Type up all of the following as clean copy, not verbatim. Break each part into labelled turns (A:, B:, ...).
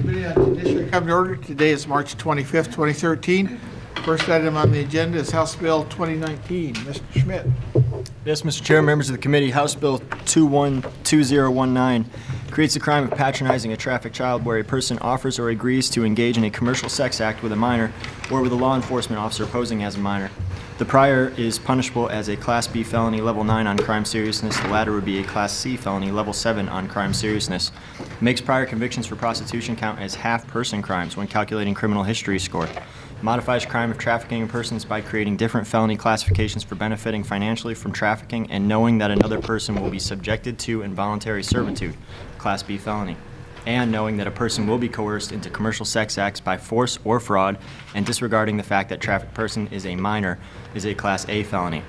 A: Committee on Judiciary come to order. Today is March 25th, 2013. First item on the agenda is House Bill 2019. Mr. Schmidt.
B: Yes, Mr. Chair, members of the committee, House Bill 212019 creates the crime of patronizing a trafficked child where a person offers or agrees to engage in a commercial sex act with a minor or with a law enforcement officer posing as a minor. The prior is punishable as a Class B felony level 9 on crime seriousness. The latter would be a Class C felony level 7 on crime seriousness. Makes prior convictions for prostitution count as half-person crimes when calculating criminal history score. Modifies crime of trafficking in persons by creating different felony classifications for benefiting financially from trafficking and knowing that another person will be subjected to involuntary servitude, Class B felony, and knowing that a person will be coerced into commercial sex acts by force or fraud and disregarding the fact that trafficked person is a minor is a Class A felony.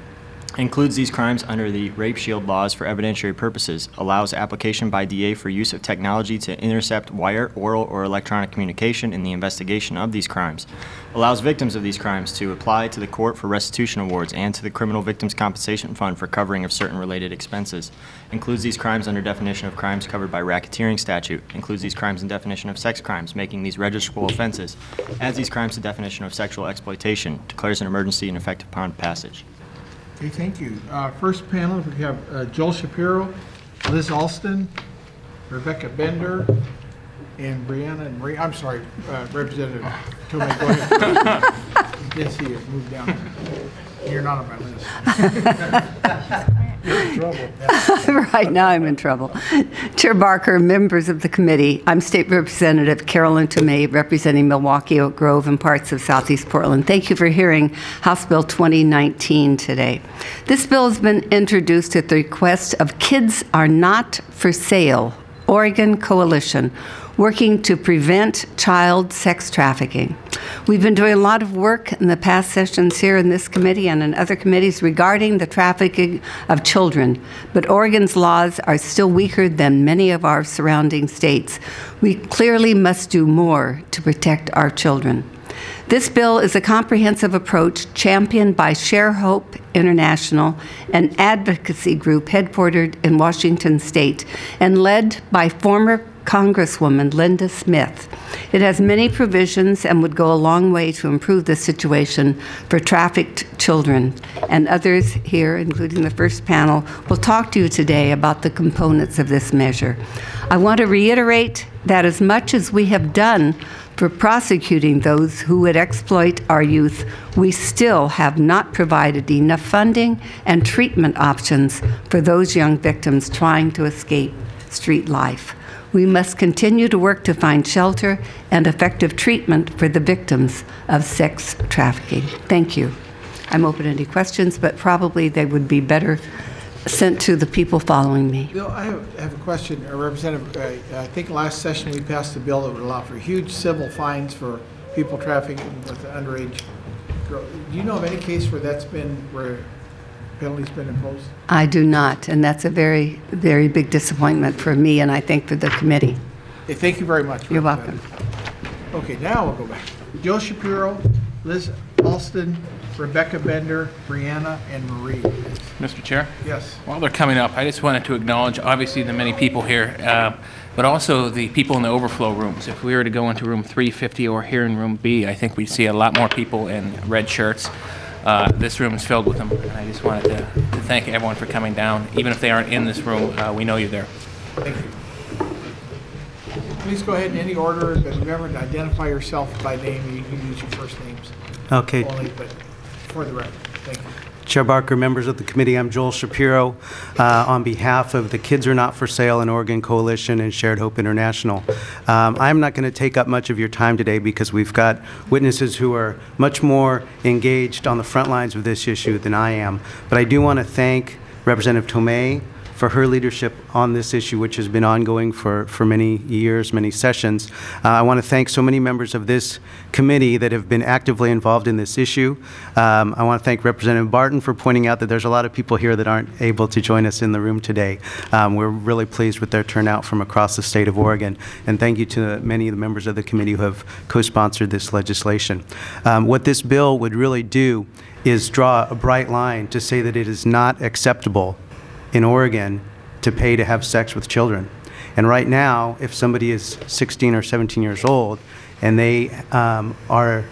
B: Includes these crimes under the rape shield laws for evidentiary purposes, allows application by DA for use of technology to intercept wire, oral, or electronic communication in the investigation of these crimes, allows victims of these crimes to apply to the court for restitution awards and to the Criminal Victims Compensation Fund for covering of certain related expenses, includes these crimes under definition of crimes covered by racketeering statute, includes these crimes in definition of sex crimes, making these registrable offenses, adds these crimes to definition of sexual exploitation, declares an emergency and effective upon passage.
A: Okay, thank you. First panel, we have Joel Shapiro, Liz Alston, Rebecca Bender, and Brianna and Marie. I'm sorry, Representative Tomei, go ahead. Didn't see it move down. You're not on my list. You're in trouble.
C: Right now I'm in trouble. Chair Barker, members of the committee, I'm State Representative Carolyn Tomei, representing Milwaukee, Oak Grove, and parts of Southeast Portland. Thank you for hearing House Bill 2019 today. This bill has been introduced at the request of Kids Are Not for Sale, Oregon Coalition, working to prevent child sex trafficking. We've been doing a lot of work in the past sessions here in this committee and in other committees regarding the trafficking of children, but Oregon's laws are still weaker than many of our surrounding states. We clearly must do more to protect our children. This bill is a comprehensive approach championed by Share Hope International, an advocacy group headquartered in Washington State and led by former Congresswoman Linda Smith. It has many provisions and would go a long way to improve the situation for trafficked children. And others here, including the first panel, will talk to you today about the components of this measure. I want to reiterate that as much as we have done for prosecuting those who would exploit our youth, we still have not provided enough funding and treatment options for those young victims trying to escape street life. We must continue to work to find shelter and effective treatment for the victims of sex trafficking. Thank you. I'm open to any questions, but probably they would be better sent to the people following me.
A: Bill, I have a question. Representative, I think last session we passed a bill that would allow for huge civil fines for people trafficking with underage girls. Do you know of any case where that's been, where penalty's been imposed?
C: I do not, and that's a very, very big disappointment for me and I think for the committee.
A: Okay, thank you very much.
C: You're welcome.
A: Okay, now we'll go back. Joe Shapiro, Liz Alston, Rebecca Bender, Brianna, and Marie.
D: Mr. Chair?
A: Yes.
D: While they're coming up, I just wanted to acknowledge, obviously, the many people here, but also the people in the overflow rooms. If we were to go into room 350 or here in room B, I think we'd see a lot more people in red shirts. This room is filled with them, and I just wanted to thank everyone for coming down. Even if they aren't in this room, we know you're there.
A: Thank you. Please go ahead in any order, but remember to identify yourself by name. You can use your first names.
E: Okay.
A: Only, but for the record. Thank you.
E: Chair Barker, members of the committee, I'm Joel Shapiro on behalf of the Kids Are Not for Sale and Oregon Coalition and Shared Hope International. I'm not going to take up much of your time today because we've got witnesses who are much more engaged on the front lines of this issue than I am. But I do want to thank Representative Tomei for her leadership on this issue, which has been ongoing for many years, many sessions. I want to thank so many members of this committee that have been actively involved in this issue. I want to thank Representative Barton for pointing out that there's a lot of people here that aren't able to join us in the room today. We're really pleased with their turnout from across the state of Oregon. And thank you to many of the members of the committee who have co-sponsored this legislation. What this bill would really do is draw a bright line to say that it is not acceptable in Oregon to pay to have sex with children. And right now, if somebody is 16 or 17 years old and they are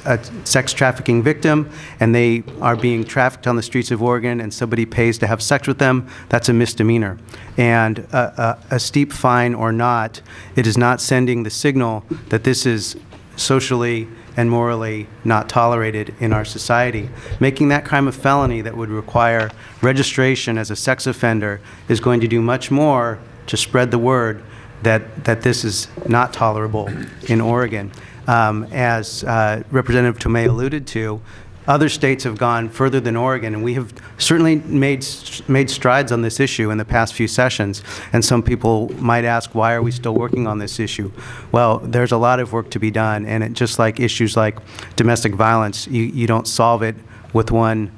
E: a sex trafficking victim and they are being trafficked on the streets of Oregon and somebody pays to have sex with them, that's a misdemeanor. And a steep fine or not, it is not sending the signal that this is socially and morally not tolerated in our society. Making that crime a felony that would require registration as a sex offender is going to do much more to spread the word that this is not tolerable in Oregon. As Representative Tomei alluded to, other states have gone further than Oregon, and we have certainly made strides on this issue in the past few sessions. And some people might ask, why are we still working on this issue? Well, there's a lot of work to be done, and just like issues like domestic violence, you don't solve it with one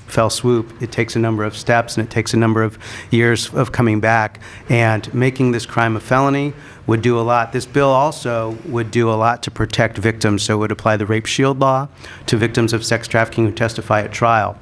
E: fell swoop. It takes a number of steps, and it takes a number of years of coming back. And making this crime a felony would do a lot. This bill also would do a lot to protect victims, so it would apply the Rape Shield law to victims of sex trafficking who testify at trial.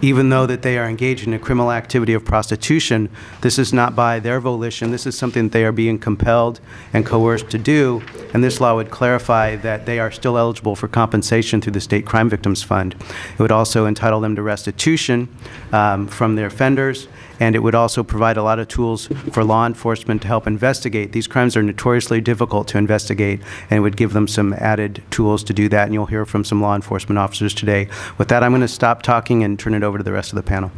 E: Even though that they are engaged in a criminal activity of prostitution, this is not by their volition. This is something that they are being compelled and coerced to do, and this law would clarify that they are still eligible for compensation through the State Crime Victims Fund. It would also entitle them to restitution from their offenders, and it would also provide a lot of tools for law enforcement to help investigate. These crimes are notoriously difficult to investigate, and it would give them some added tools to do that, and you'll hear from some law enforcement officers today. With that, I'm going to stop talking and turn it over to the rest of the panel.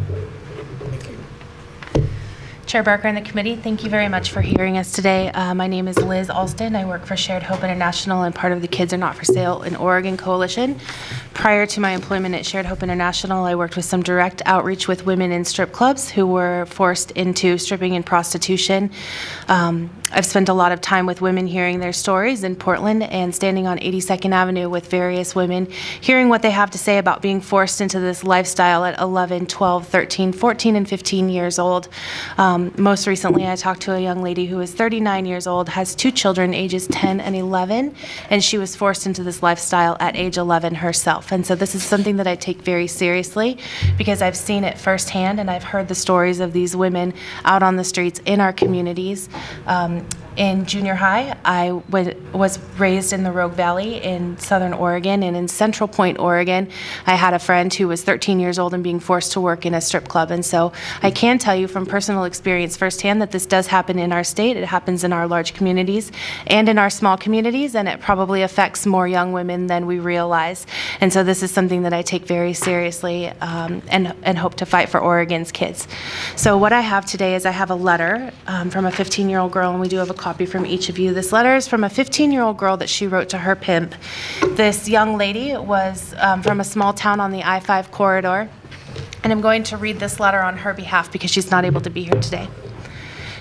F: Chair Barker and the committee, thank you very much for hearing us today. My name is Liz Alston. I work for Shared Hope International and part of the Kids Are Not for Sale in Oregon Coalition. Prior to my employment at Shared Hope International, I worked with some direct outreach with women in strip clubs who were forced into stripping and prostitution. I've spent a lot of time with women hearing their stories in Portland and standing on 82nd Avenue with various women, hearing what they have to say about being forced into this lifestyle at 11, 12, 13, 14, and 15 years old. Most recently, I talked to a young lady who is 39 years old, has 2 children, ages 10 and 11, and she was forced into this lifestyle at age 11 herself. And so this is something that I take very seriously because I've seen it firsthand and I've heard the stories of these women out on the streets in our communities. In junior high, I was raised in the Rogue Valley in southern Oregon, and in Central Point, Oregon, I had a friend who was 13 years old and being forced to work in a strip club. And so I can tell you from personal experience firsthand that this does happen in our state. It happens in our large communities and in our small communities, and it probably affects more young women than we realize. And so this is something that I take very seriously and hope to fight for Oregon's kids. So what I have today is I have a letter from a 15-year-old girl, and we do have a copy from each of you. This letter is from a 15-year-old girl that she wrote to her pimp. This young lady was from a small town on the I-5 corridor, and I'm going to read this letter on her behalf because she's not able to be here today.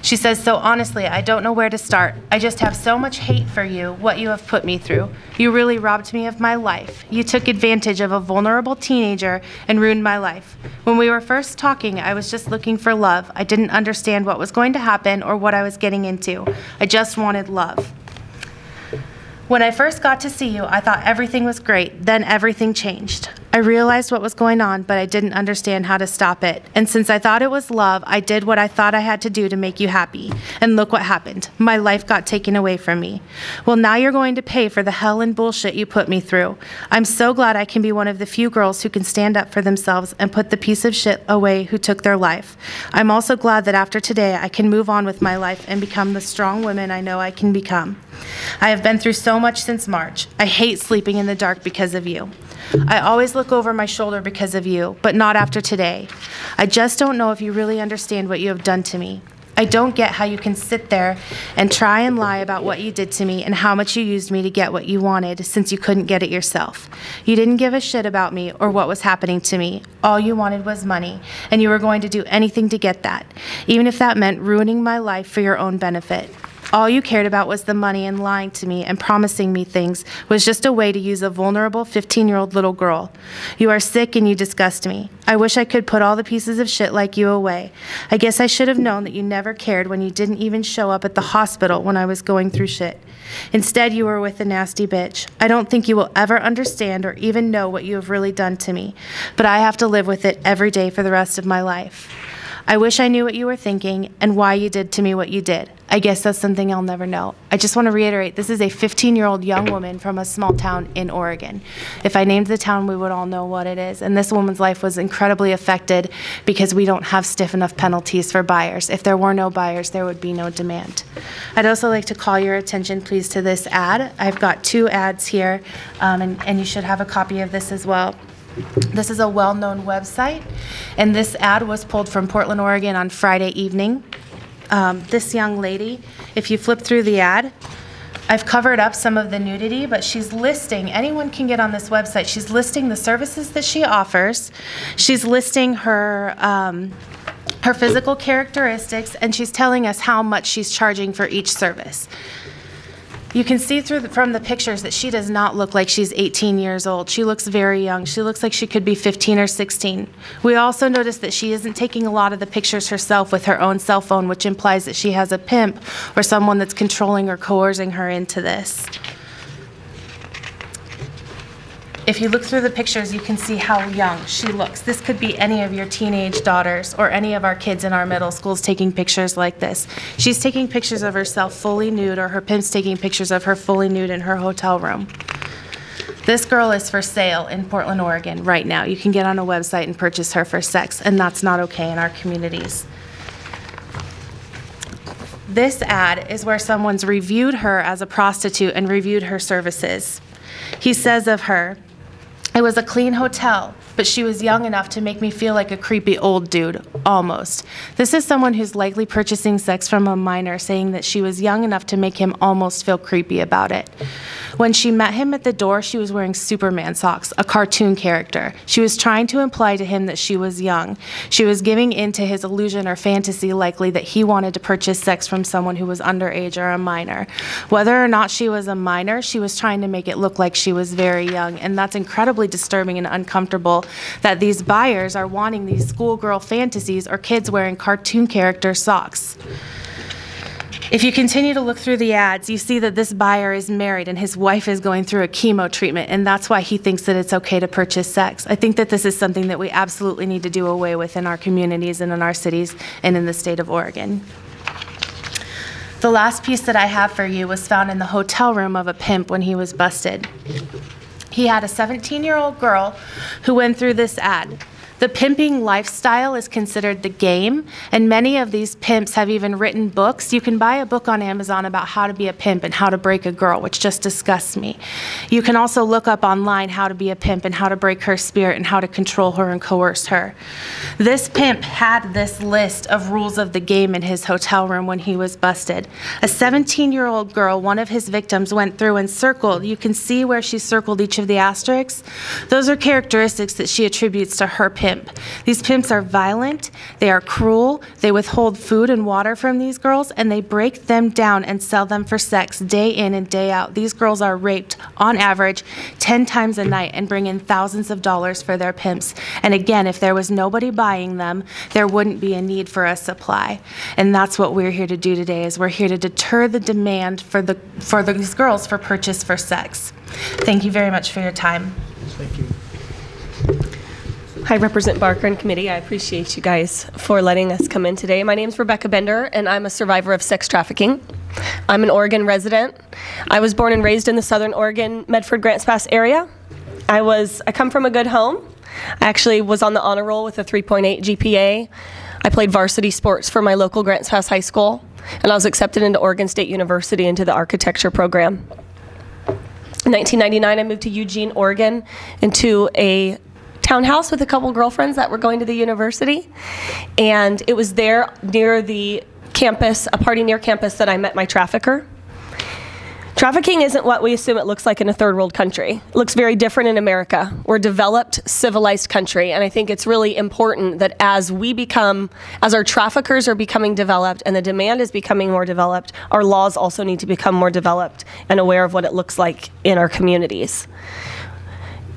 F: She says, "So honestly, I don't know where to start. I just have so much hate for you, what you have put me through. You really robbed me of my life. You took advantage of a vulnerable teenager and ruined my life. When we were first talking, I was just looking for love. I didn't understand what was going to happen or what I was getting into. I just wanted love. When I first got to see you, I thought everything was great. Then everything changed. I realized what was going on, but I didn't understand how to stop it. And since I thought it was love, I did what I thought I had to do to make you happy. And look what happened. My life got taken away from me. Well, now you're going to pay for the hell and bullshit you put me through. I'm so glad I can be one of the few girls who can stand up for themselves and put the piece of shit away who took their life. I'm also glad that after today, I can move on with my life and become the strong woman I know I can become. I have been through so much since March. I hate sleeping in the dark because of you. I always look over my shoulder because of you, but not after today. I just don't know if you really understand what you have done to me. I don't get how you can sit there and try and lie about what you did to me and how much you used me to get what you wanted since you couldn't get it yourself. You didn't give a shit about me or what was happening to me. All you wanted was money, and you were going to do anything to get that, even if that meant ruining my life for your own benefit. All you cared about was the money, and lying to me and promising me things was just a way to use a vulnerable 15-year-old little girl. You are sick and you disgust me. I wish I could put all the pieces of shit like you away. I guess I should have known that you never cared when you didn't even show up at the hospital when I was going through shit. Instead, you were with a nasty bitch. I don't think you will ever understand or even know what you have really done to me, but I have to live with it every day for the rest of my life. I wish I knew what you were thinking and why you did to me what you did. I guess that's something I'll never know. I just want to reiterate, this is a 15-year-old young woman from a small town in Oregon. If I named the town, we would all know what it is. And this woman's life was incredibly affected because we don't have stiff enough penalties for buyers. If there were no buyers, there would be no demand. I'd also like to call your attention, please, to this ad. I've got 2 ads here, and you should have a copy of this as well. This is a well-known website, and this ad was pulled from Portland, Oregon on Friday evening. This young lady, if you flip through the ad, I've covered up some of the nudity, but she's listing, anyone can get on this website, she's listing the services that she offers, she's listing her physical characteristics, and she's telling us how much she's charging for each service. You can see from the pictures that she does not look like she's 18 years old. She looks very young. She looks like she could be 15 or 16. We also notice that she isn't taking a lot of the pictures herself with her own cell phone, which implies that she has a pimp or someone that's controlling or coercing her into this. If you look through the pictures, you can see how young she looks. This could be any of your teenage daughters or any of our kids in our middle schools taking pictures like this. She's taking pictures of herself fully nude, or her pimp's taking pictures of her fully nude in her hotel room. This girl is for sale in Portland, Oregon right now. You can get on a website and purchase her for sex, and that's not okay in our communities. This ad is where someone's reviewed her as a prostitute and reviewed her services. He says of her, "It was a clean hotel, but she was young enough to make me feel like a creepy old dude, almost." This is someone who's likely purchasing sex from a minor, saying that she was young enough to make him almost feel creepy about it. When she met him at the door, she was wearing Superman socks, a cartoon character. She was trying to imply to him that she was young. She was giving in to his illusion or fantasy, likely that he wanted to purchase sex from someone who was underage or a minor. Whether or not she was a minor, she was trying to make it look like she was very young, and that's incredibly disturbing and uncomfortable that these buyers are wanting these schoolgirl fantasies or kids wearing cartoon character socks. If you continue to look through the ads, you see that this buyer is married and his wife is going through a chemo treatment, and that's why he thinks that it's okay to purchase sex. I think that this is something that we absolutely need to do away with in our communities and in our cities and in the state of Oregon. The last piece that I have for you was found in the hotel room of a pimp when he was busted. He had a 17-year-old girl who went through this ad. The pimping lifestyle is considered the game, and many of these pimps have even written books. You can buy a book on Amazon about how to be a pimp and how to break a girl, which just disgusts me. You can also look up online how to be a pimp and how to break her spirit and how to control her and coerce her. This pimp had this list of rules of the game in his hotel room when he was busted. A 17-year-old girl, one of his victims, went through and circled. You can see where she circled each of the asterisks. Those are characteristics that she attributes to her pimp. These pimps are violent, they are cruel, they withhold food and water from these girls, and they break them down and sell them for sex day in and day out. These girls are raped on average 10 times a night and bring in thousands of dollars for their pimps. And again, if there was nobody buying them, there wouldn't be a need for a supply. And that's what we're here to do today, is we're here to deter the demand for these girls for purchase for sex. Thank you very much for your time.
A: Thank you.
G: Hi, Representative Barker and committee. I appreciate you guys for letting us come in today. My name is Rebecca Bender, and I'm a survivor of sex trafficking. I'm an Oregon resident. I was born and raised in the Southern Oregon, Medford, Grants Pass area. I come from a good home. I actually was on the honor roll with a 3.8 GPA. I played varsity sports for my local Grants Pass High School, and I was accepted into Oregon State University into the architecture program. In 1999, I moved to Eugene, Oregon, into a townhouse with a couple girlfriends that were going to the university, and it was there near the campus, a party near campus, that I met my trafficker. Trafficking isn't what we assume it looks like in a third world country. It looks very different in America. We're a developed, civilized country, and I think it's really important that as our traffickers are becoming developed and the demand is becoming more developed, our laws also need to become more developed and aware of what it looks like in our communities.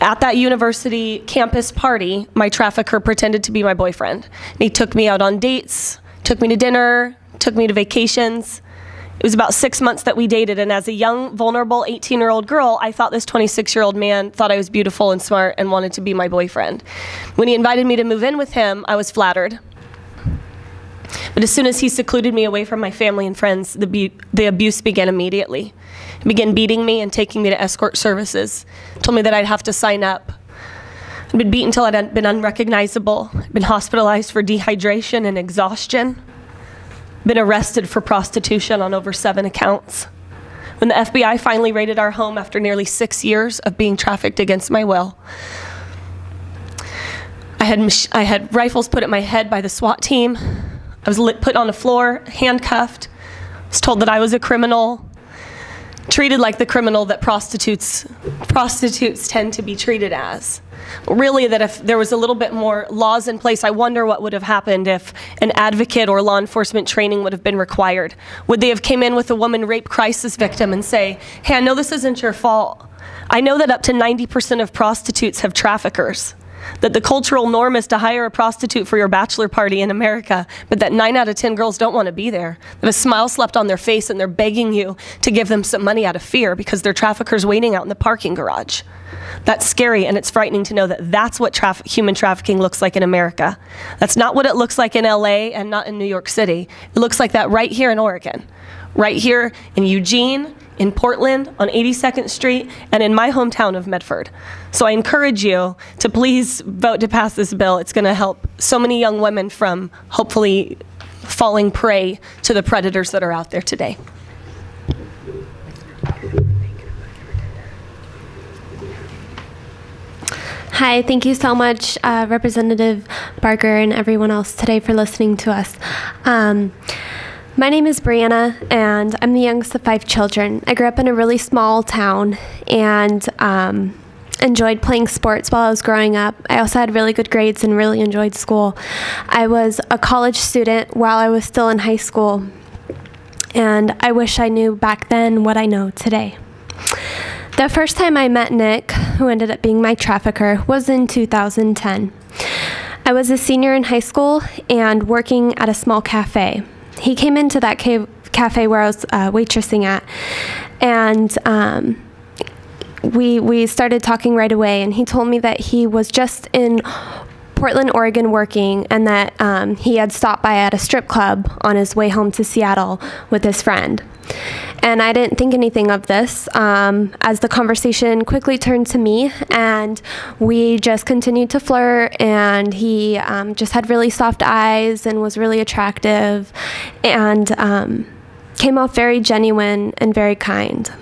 G: At that university campus party, my trafficker pretended to be my boyfriend. He took me out on dates, took me to dinner, took me to vacations. It was about 6 months that we dated, and as a young, vulnerable 18-year-old girl, I thought this 26-year-old man thought I was beautiful and smart and wanted to be my boyfriend. When he invited me to move in with him, I was flattered. But as soon as he secluded me away from my family and friends, the abuse began immediately. He began beating me and taking me to escort services. Told me that I'd have to sign up. I'd been beaten until I'd been unrecognizable. I'd been hospitalized for dehydration and exhaustion. Been arrested for prostitution on over 7 accounts. When the FBI finally raided our home after nearly 6 years of being trafficked against my will, I had rifles put at my head by the SWAT team. I was put on the floor, handcuffed. I was told that I was a criminal, treated like the criminal that prostitutes tend to be treated as. Really, that if there was a little bit more laws in place, I wonder what would have happened if an advocate or law enforcement training would have been required. Would they have came in with a woman rape crisis victim and say, hey, I know this isn't your fault. I know that up to 90% of prostitutes have traffickers. That the cultural norm is to hire a prostitute for your bachelor party in America, but that 9 out of 10 girls don't want to be there. That a smile slapped on their face and they're begging you to give them some money out of fear because their traffickers waiting out in the parking garage. That's scary, and it's frightening to know that that's what human trafficking looks like in America. That's not what it looks like in LA and not in New York City. It looks like that right here in Oregon, right here in Eugene, in Portland, on 82nd Street, and in my hometown of Medford. So I encourage you to please vote to pass this bill. It's going to help so many young women from hopefully falling prey to the predators that are out there today.
H: Hi, thank you so much, Representative Barker and everyone else today for listening to us. My name is Brianna, and I'm the youngest of 5 children. I grew up in a really small town and enjoyed playing sports while I was growing up. I also had really good grades and really enjoyed school. I was a college student while I was still in high school, and I wish I knew back then what I know today. The first time I met Nick, who ended up being my trafficker, was in 2010. I was a senior in high school and working at a small cafe. He came into that cafe where I was waitressing at, and we started talking right away, and he told me that he was just in Portland, Oregon working, and that he had stopped by at a strip club on his way home to Seattle with his friend. And I didn't think anything of this as the conversation quickly turned to me, and we just continued to flirt, and he just had really soft eyes and was really attractive and came off very genuine and very kind.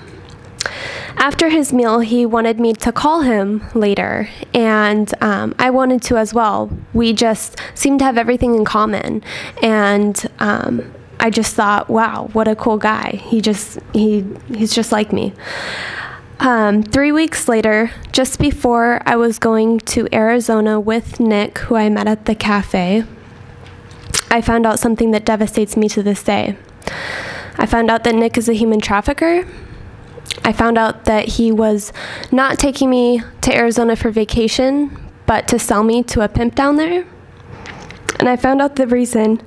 H: After his meal, he wanted me to call him later, and I wanted to as well. We just seemed to have everything in common, and I just thought, wow, what a cool guy. He's just like me. 3 weeks later, just before I was going to Arizona with Nick, who I met at the cafe, I found out something that devastates me to this day. I found out that Nick is a human trafficker. I found out that he was not taking me to Arizona for vacation, but to sell me to a pimp down there. And I found out the reason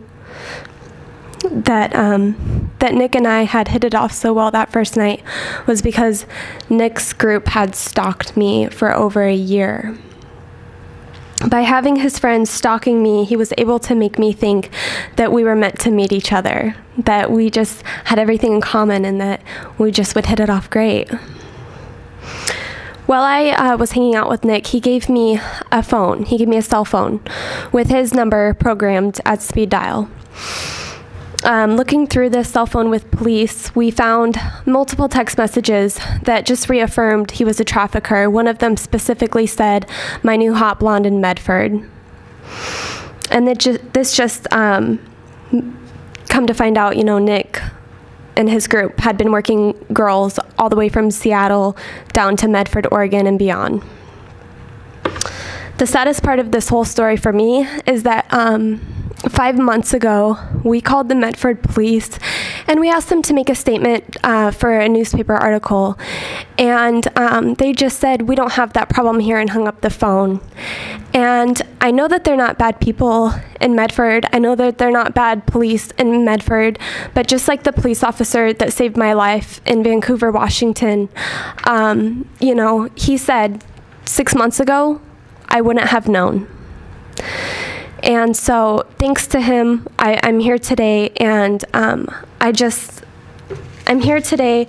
H: that Nick and I had hit it off so well that first night was because Nick's group had stalked me for over a year. By having his friends stalking me, he was able to make me think that we were meant to meet each other, that we just had everything in common, and that we just would hit it off great. While I was hanging out with Nick, he gave me a phone. He gave me a cell phone with his number programmed at speed dial. Looking through this cell phone with police, we found multiple text messages that just reaffirmed he was a trafficker. One of them specifically said, "My new hot blonde in Medford." And this just come to find out, Nick and his group had been working girls all the way from Seattle down to Medford, Oregon, and beyond. The saddest part of this whole story for me is that 5 months ago, we called the Medford police and we asked them to make a statement for a newspaper article. And they just said, "We don't have that problem here," and hung up the phone. And I know that they're not bad people in Medford. I know that they're not bad police in Medford. But just like the police officer that saved my life in Vancouver, Washington, he said 6 months ago, I wouldn't have known. And so thanks to him, I'm here today, and I'm here today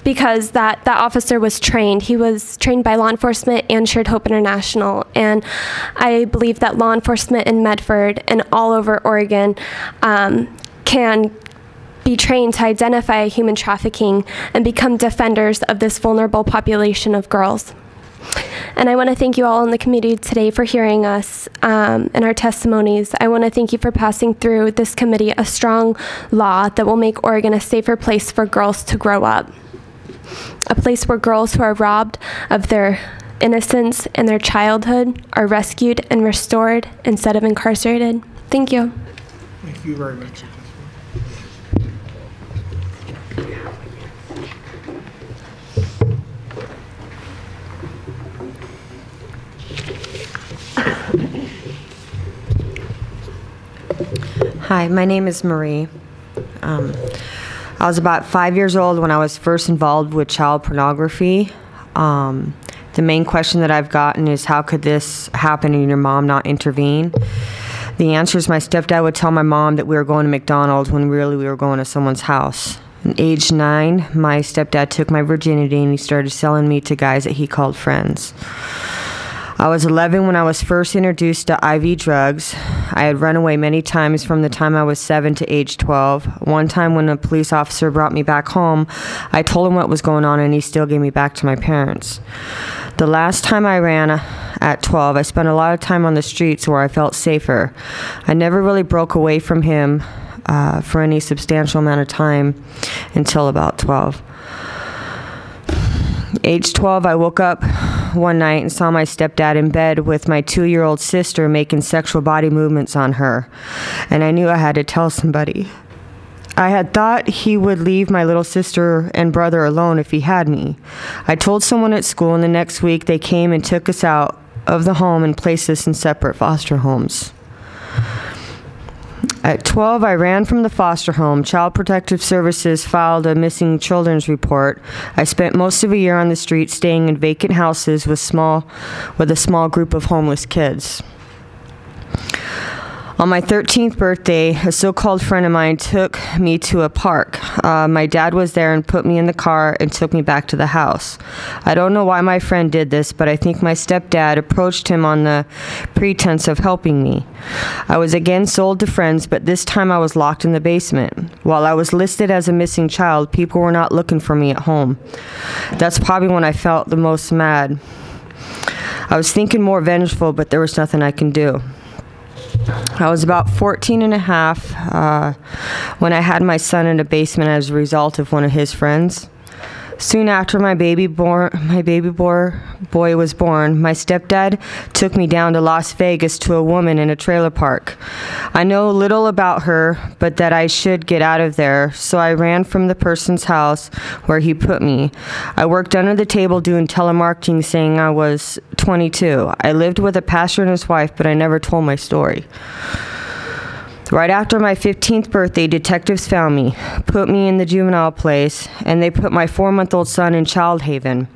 H: because that officer was trained. He was trained by law enforcement and Shared Hope International, and I believe that law enforcement in Medford and all over Oregon can be trained to identify human trafficking and become defenders of this vulnerable population of girls. And I want to thank you all in the community today for hearing us and our testimonies. I want to thank you for passing through this committee a strong law that will make Oregon a safer place for girls to grow up. A place where girls who are robbed of their innocence and their childhood are rescued and restored instead of incarcerated. Thank you.
A: Thank you very much.
I: Hi, my name is Marie. I was about 5 years old when I was first involved with child pornography. The main question that I've gotten is, how could this happen and your mom not intervene? The answer is my stepdad would tell my mom that we were going to McDonald's when really we were going to someone's house. At age 9, my stepdad took my virginity and he started selling me to guys that he called friends. I was 11 when I was first introduced to IV drugs. I had run away many times from the time I was 7 to age 12. One time when a police officer brought me back home, I told him what was going on and he still gave me back to my parents. The last time I ran at 12, I spent a lot of time on the streets where I felt safer. I never really broke away from him for any substantial amount of time until about 12. Age 12, I woke up one night and saw my stepdad in bed with my 2-year-old sister making sexual body movements on her, and I knew I had to tell somebody. I had thought he would leave my little sister and brother alone if he had me. I told someone at school, and the next week they came and took us out of the home and placed us in separate foster homes. At 12, I ran from the foster home. Child Protective Services filed a missing children's report. I spent most of a year on the street staying in vacant houses with a small group of homeless kids. On my 13th birthday, a so-called friend of mine took me to a park. My dad was there and put me in the car and took me back to the house. I don't know why my friend did this, but I think my stepdad approached him on the pretense of helping me. I was again sold to friends, but this time I was locked in the basement. While I was listed as a missing child, people were not looking for me at home. That's probably when I felt the most mad. I was thinking more vengeful, but there was nothing I can do. I was about 14 and a half when I had my son in a basement as a result of one of his friends. Soon after my baby boy was born, my stepdad took me down to Las Vegas to a woman in a trailer park. I know little about her, but that I should get out of there, so I ran from the person's house where he put me. I worked under the table doing telemarketing, saying I was 22. I lived with a pastor and his wife, but I never told my story. Right after my 15th birthday, detectives found me, put me in the juvenile place, and they put my 4-month-old son in child haven.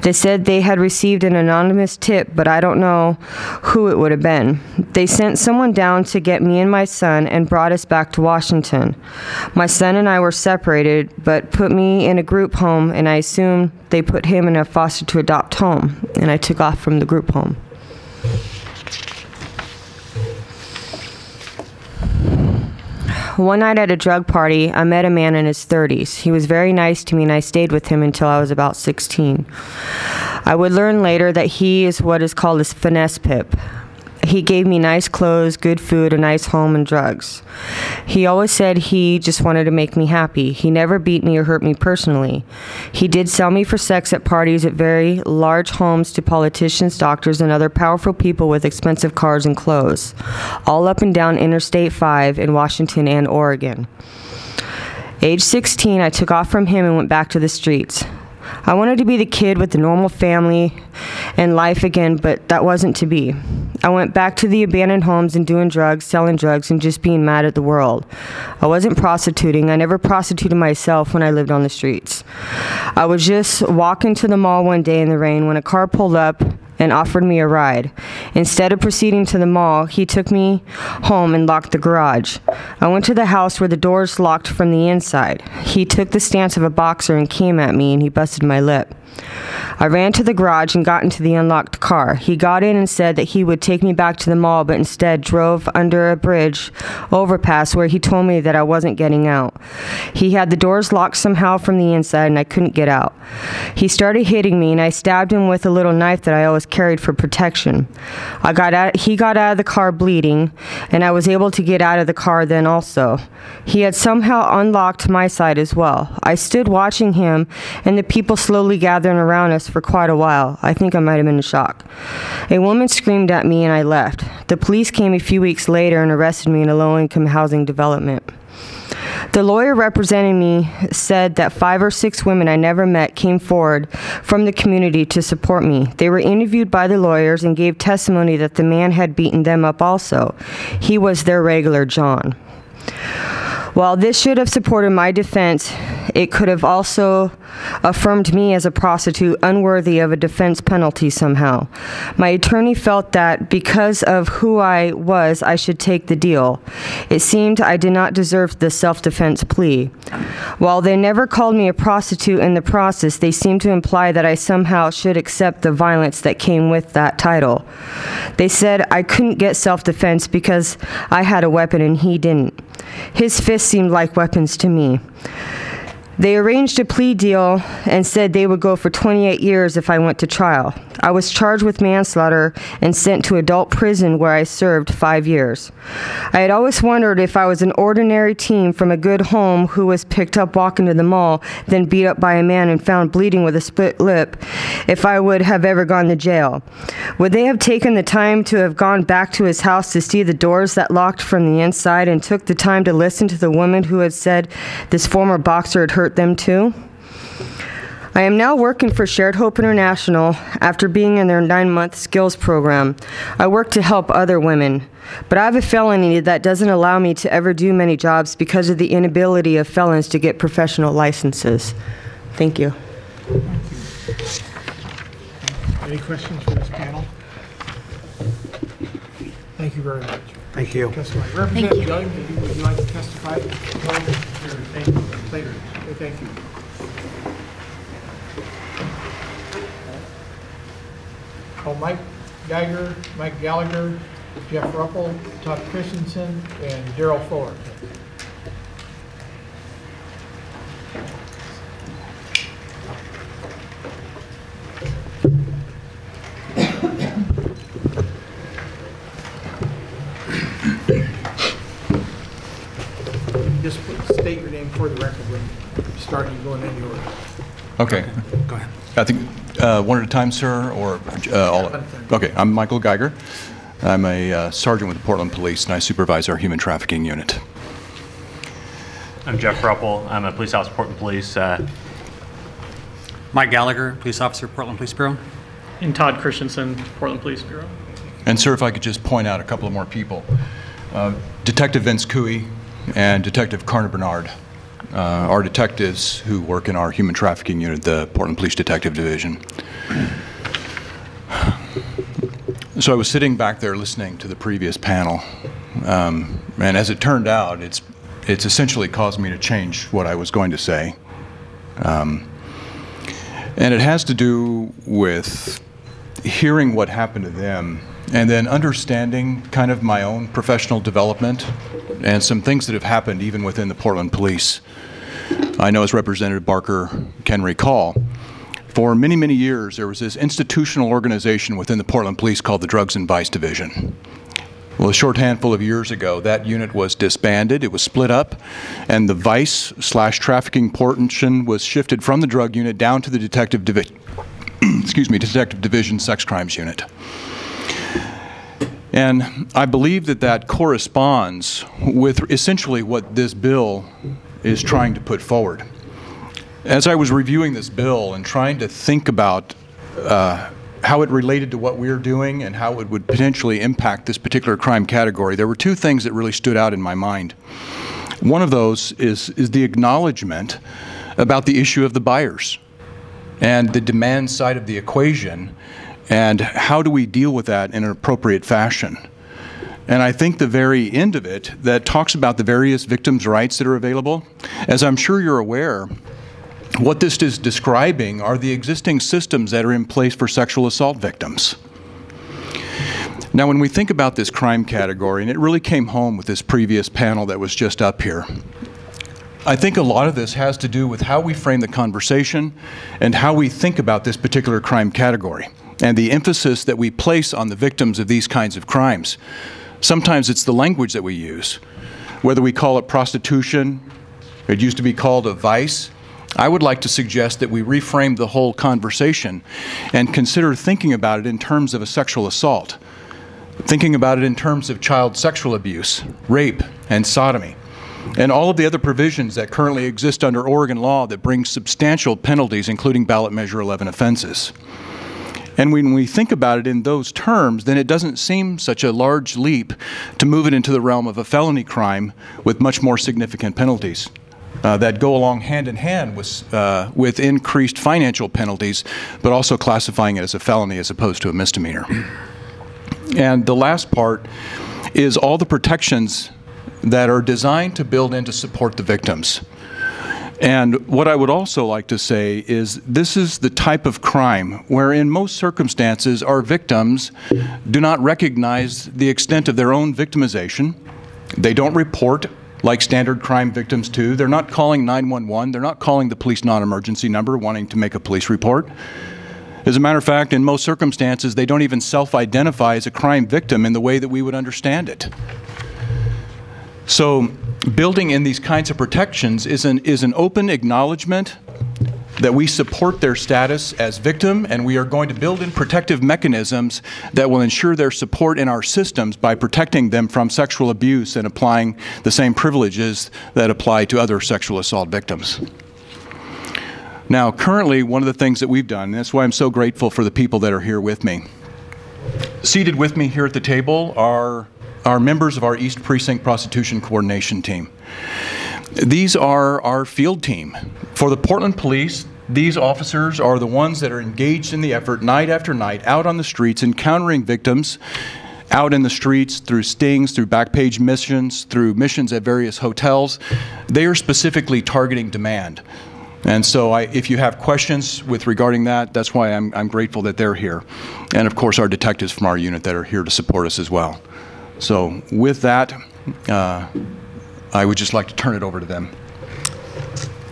I: They said they had received an anonymous tip, but I don't know who it would have been. They sent someone down to get me and my son and brought us back to Washington. My son and I were separated, but put me in a group home, and I assumed they put him in a foster to adopt home, and I took off from the group home. One night at a drug party, I met a man in his 30s. He was very nice to me, and I stayed with him until I was about 16. I would learn later that he is what is called a finesse pimp. He gave me nice clothes, good food, a nice home, and drugs. He always said he just wanted to make me happy. He never beat me or hurt me personally. He did sell me for sex at parties at very large homes to politicians, doctors, and other powerful people with expensive cars and clothes, all up and down Interstate 5 in Washington and Oregon. Age 16, I took off from him and went back to the streets. I wanted to be the kid with the normal family and life again, but that wasn't to be. I went back to the abandoned homes and doing drugs, selling drugs, and just being mad at the world. I wasn't prostituting. I never prostituted myself when I lived on the streets. I was just walking to the mall one day in the rain when a car pulled up and offered me a ride. Instead of proceeding to the mall, he took me home and locked the garage. I went to the house where the doors locked from the inside. He took the stance of a boxer and came at me, and he busted my lip. I ran to the garage and got into the unlocked car. He got in and said that he would take me back to the mall, but instead drove under a bridge overpass where he told me that I wasn't getting out. He had the doors locked somehow from the inside, and I couldn't get out. He started hitting me, and I stabbed him with a little knife that I always carried for protection. He got out of the car bleeding, and I was able to get out of the car then also. He had somehow unlocked my side as well. I stood watching him, and the people slowly gathered around us for quite a while. I think I might have been in shock. A woman screamed at me, and I left. The police came a few weeks later and arrested me in a low-income housing development. The lawyer representing me said that 5 or 6 women I never met came forward from the community to support me. They were interviewed by the lawyers and gave testimony that the man had beaten them up also. He was their regular John. While this should have supported my defense, it could have also affirmed me as a prostitute unworthy of a defense penalty somehow. My attorney felt that because of who I was, I should take the deal. It seemed I did not deserve the self-defense plea. While they never called me a prostitute in the process, they seemed to imply that I somehow should accept the violence that came with that title. They said I couldn't get self-defense because I had a weapon and he didn't. His fists seemed like weapons to me. They arranged a plea deal and said they would go for 28 years if I went to trial. I was charged with manslaughter and sent to adult prison where I served 5 years. I had always wondered if I was an ordinary teen from a good home who was picked up walking to the mall, then beat up by a man and found bleeding with a split lip, if I would have ever gone to jail. Would they have taken the time to have gone back to his house to see the doors that locked from the inside and took the time to listen to the woman who had said this former boxer had hurt them too? I am now working for Shared Hope International after being in their 9-month skills program. I work to help other women, but I have a felony that doesn't allow me to ever do many jobs because of the inability of felons to get professional licenses. Thank you.
A: Any questions for this panel? Thank you very much.
E: Thank you.
A: Representative Young, would you like to testify? Thank you. Later. Okay, thank you. Mike Geiger, Mike Gallagher, Jeff Ruppel, Todd Christensen, and Daryl Fuller. Just state your name for the record when you start and going in the order.
J: Okay.
E: Go ahead.
J: I think one at a time, sir, or all? Okay, I'm Michael Geiger. I'm a sergeant with the Portland Police, and I supervise our human trafficking unit.
K: I'm Jeff Ruppel. I'm a police officer, Portland Police.
L: Mike Gallagher, police officer, Portland Police Bureau.
M: And Todd Christensen, Portland Police Bureau.
J: And sir, if I could just point out a couple of more people. Detective Vince Cooey and Detective Carter Bernard are detectives who work in our human trafficking unit, the Portland Police Detective Division. So I was sitting back there listening to the previous panel, and as it turned out, it's essentially caused me to change what I was going to say. And it has to do with hearing what happened to them and then understanding kind of my own professional development and some things that have happened even within the Portland Police. I know, as Representative Barker can recall, for many, many years there was this institutional organization within the Portland Police called the Drugs and Vice Division. Well, a short handful of years ago, that unit was disbanded, it was split up, and the vice/trafficking portion was shifted from the drug unit down to the Detective Division Sex Crimes Unit. And I believe that that corresponds with essentially what this bill is trying to put forward. As I was reviewing this bill and trying to think about how it related to what we're doing and how it would potentially impact this particular crime category, there were two things that really stood out in my mind. One of those is the acknowledgement about the issue of the buyers and the demand side of the equation, And how do we deal with that in an appropriate fashion? And I think the very end of it that talks about the various victims' rights that are available, as I'm sure you're aware, what this is describing are the existing systems that are in place for sexual assault victims. Now, when we think about this crime category, and it really came home with this previous panel that was just up here, I think a lot of this has to do with how we frame the conversation and how we think about this particular crime category and the emphasis that we place on the victims of these kinds of crimes. Sometimes it's the language that we use, whether we call it prostitution, it used to be called a vice. I would like to suggest that we reframe the whole conversation and consider thinking about it in terms of a sexual assault, thinking about it in terms of child sexual abuse, rape, and sodomy, and all of the other provisions that currently exist under Oregon law that bring substantial penalties, including ballot measure 11 offenses. And when we think about it in those terms, then it doesn't seem such a large leap to move it into the realm of a felony crime with much more significant penalties that go along hand in hand with increased financial penalties, but also classifying it as a felony as opposed to a misdemeanor. And the last part is all the protections that are designed to build in to support the victims. And what I would also like to say is this is the type of crime where in most circumstances our victims do not recognize the extent of their own victimization. They don't report like standard crime victims do. They're not calling 911. They're not calling the police non-emergency number wanting to make a police report. As a matter of fact, in most circumstances, they don't even self-identify as a crime victim in the way that we would understand it. So building in these kinds of protections is an open acknowledgement that we support their status as victim, and we are going to build in protective mechanisms that will ensure their support in our systems by protecting them from sexual abuse and applying the same privileges that apply to other sexual assault victims. Now, currently, one of the things that we've done, and that's why I'm so grateful for the people that are here with me. Seated with me here at the table are members of our East Precinct Prostitution Coordination Team. These are our field team. For the Portland Police, these officers are the ones that are engaged in the effort night after night, out on the streets, encountering victims, out in the streets, through stings, through back page missions, through missions at various hotels. They are specifically targeting demand. And so if you have questions regarding that, that's why I'm grateful that they're here. And of course, our detectives from our unit that are here to support us as well. So with that, I would just like to turn it over to them.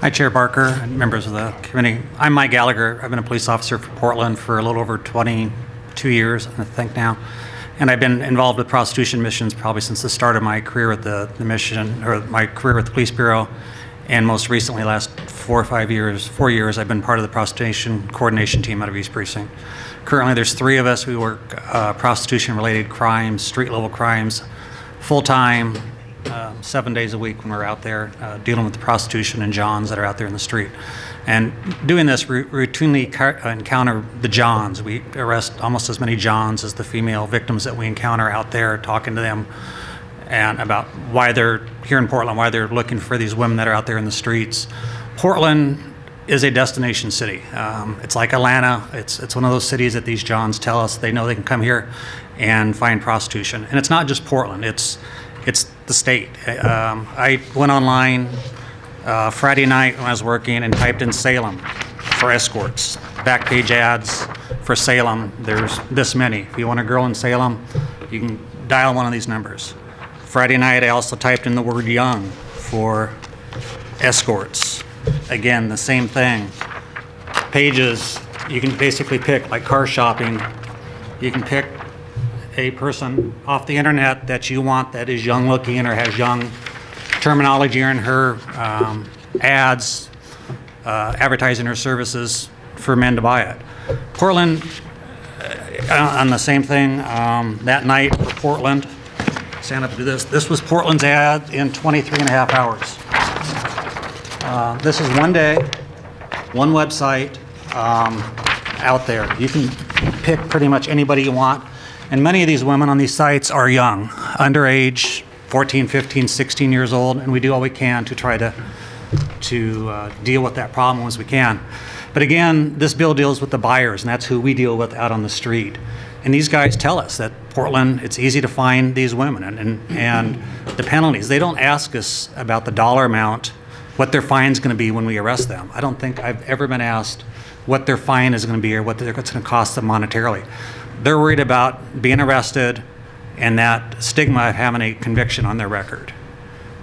L: Hi, Chair Barker and members of the committee. I'm Mike Gallagher. I've been a police officer for Portland for a little over 22 years, I think now. And I've been involved with prostitution missions probably since the start of my career with the mission, or my career with the Police Bureau. And most recently, last 4 years, I've been part of the prostitution coordination team out of East Precinct. Currently, there's 3 of us. We work prostitution-related crimes, street-level crimes, full-time, 7 days a week when we're out there dealing with the prostitution and Johns that are out there in the street. And doing this, we routinely encounter the Johns. We arrest almost as many Johns as the female victims that we encounter out there, talking to them and about why they're here in Portland, why they're looking for these women that are out there in the streets. Portland is a destination city. It's like Atlanta. It's one of those cities that these Johns tell us they know they can come here and find prostitution. And it's not just Portland. It's the state. I went online Friday night when I was working and typed in Salem for escorts. Back page ads for Salem. There's this many. If you want a girl in Salem, you can dial one of these numbers. Friday night, I also typed in the word young for escorts. Again, the same thing. Pages, you can basically pick, like car shopping, you can pick a person off the internet that you want that is young looking or has young terminology in her ads, advertising her services for men to buy it. Portland, on the same thing, that night for Portland, stand up and do this. This was Portland's ad in 23 and a half hours. This is one day, one website out there. You can pick pretty much anybody you want. And many of these women on these sites are young, underage, 14, 15, 16 years old, and we do all we can to try to deal with that problem as we can. But again, this bill deals with the buyers, and that's who we deal with out on the street. And these guys tell us that Portland, it's easy to find these women, and the penalties. They don't ask us about the dollar amount, what their fine's going to be when we arrest them. I don't think I've ever been asked what their fine is going to be or what it's going to cost them monetarily. They're worried about being arrested and that stigma of having a conviction on their record.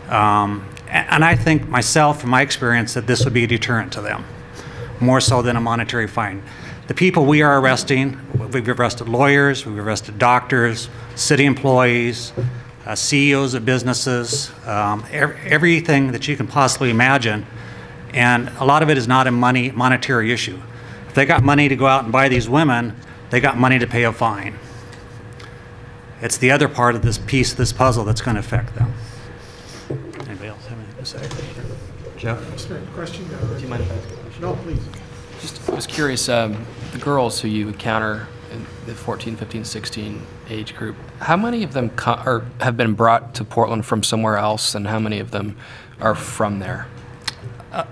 L: And I think myself, from my experience, that this would be a deterrent to them, more so than a monetary fine. The people we are arresting, we've arrested lawyers, we've arrested doctors, city employees, CEOs of businesses, everything that you can possibly imagine. And a lot of it is not a monetary issue. If they got money to go out and buy these women, they got money to pay a fine. It's the other part of this piece of this puzzle that's going to affect them. Anybody else have anything to say? Jeff?
A: Question?
N: Do you mind if I ask a question?
A: No, please.
N: I was curious, the girls who you encounter in the 14, 15, 16 age group, how many of them have been brought to Portland from somewhere else, and how many of them are from there?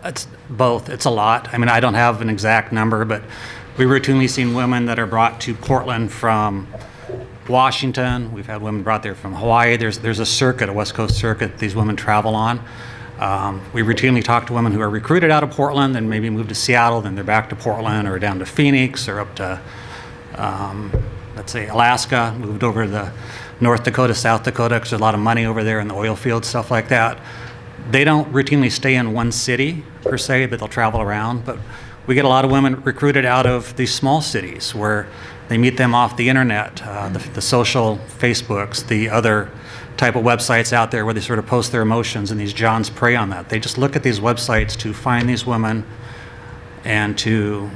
L: It's both. It's a lot. I mean, I don't have an exact number, but we routinely seen women that are brought to Portland from Washington. We've had women brought there from Hawaii. There's a circuit, a West Coast circuit, these women travel on. We routinely talk to women who are recruited out of Portland and maybe move to Seattle, then they're back to Portland or down to Phoenix or up to, let's say, Alaska, moved over to the North Dakota, South Dakota, because there's a lot of money over there in the oil fields, stuff like that. They don't routinely stay in one city, per se, but they'll travel around. But we get a lot of women recruited out of these small cities where they meet them off the internet, the social Facebooks, the other type of websites out there where they sort of post their emotions, and these Johns prey on that. They just look at these websites to find these women and to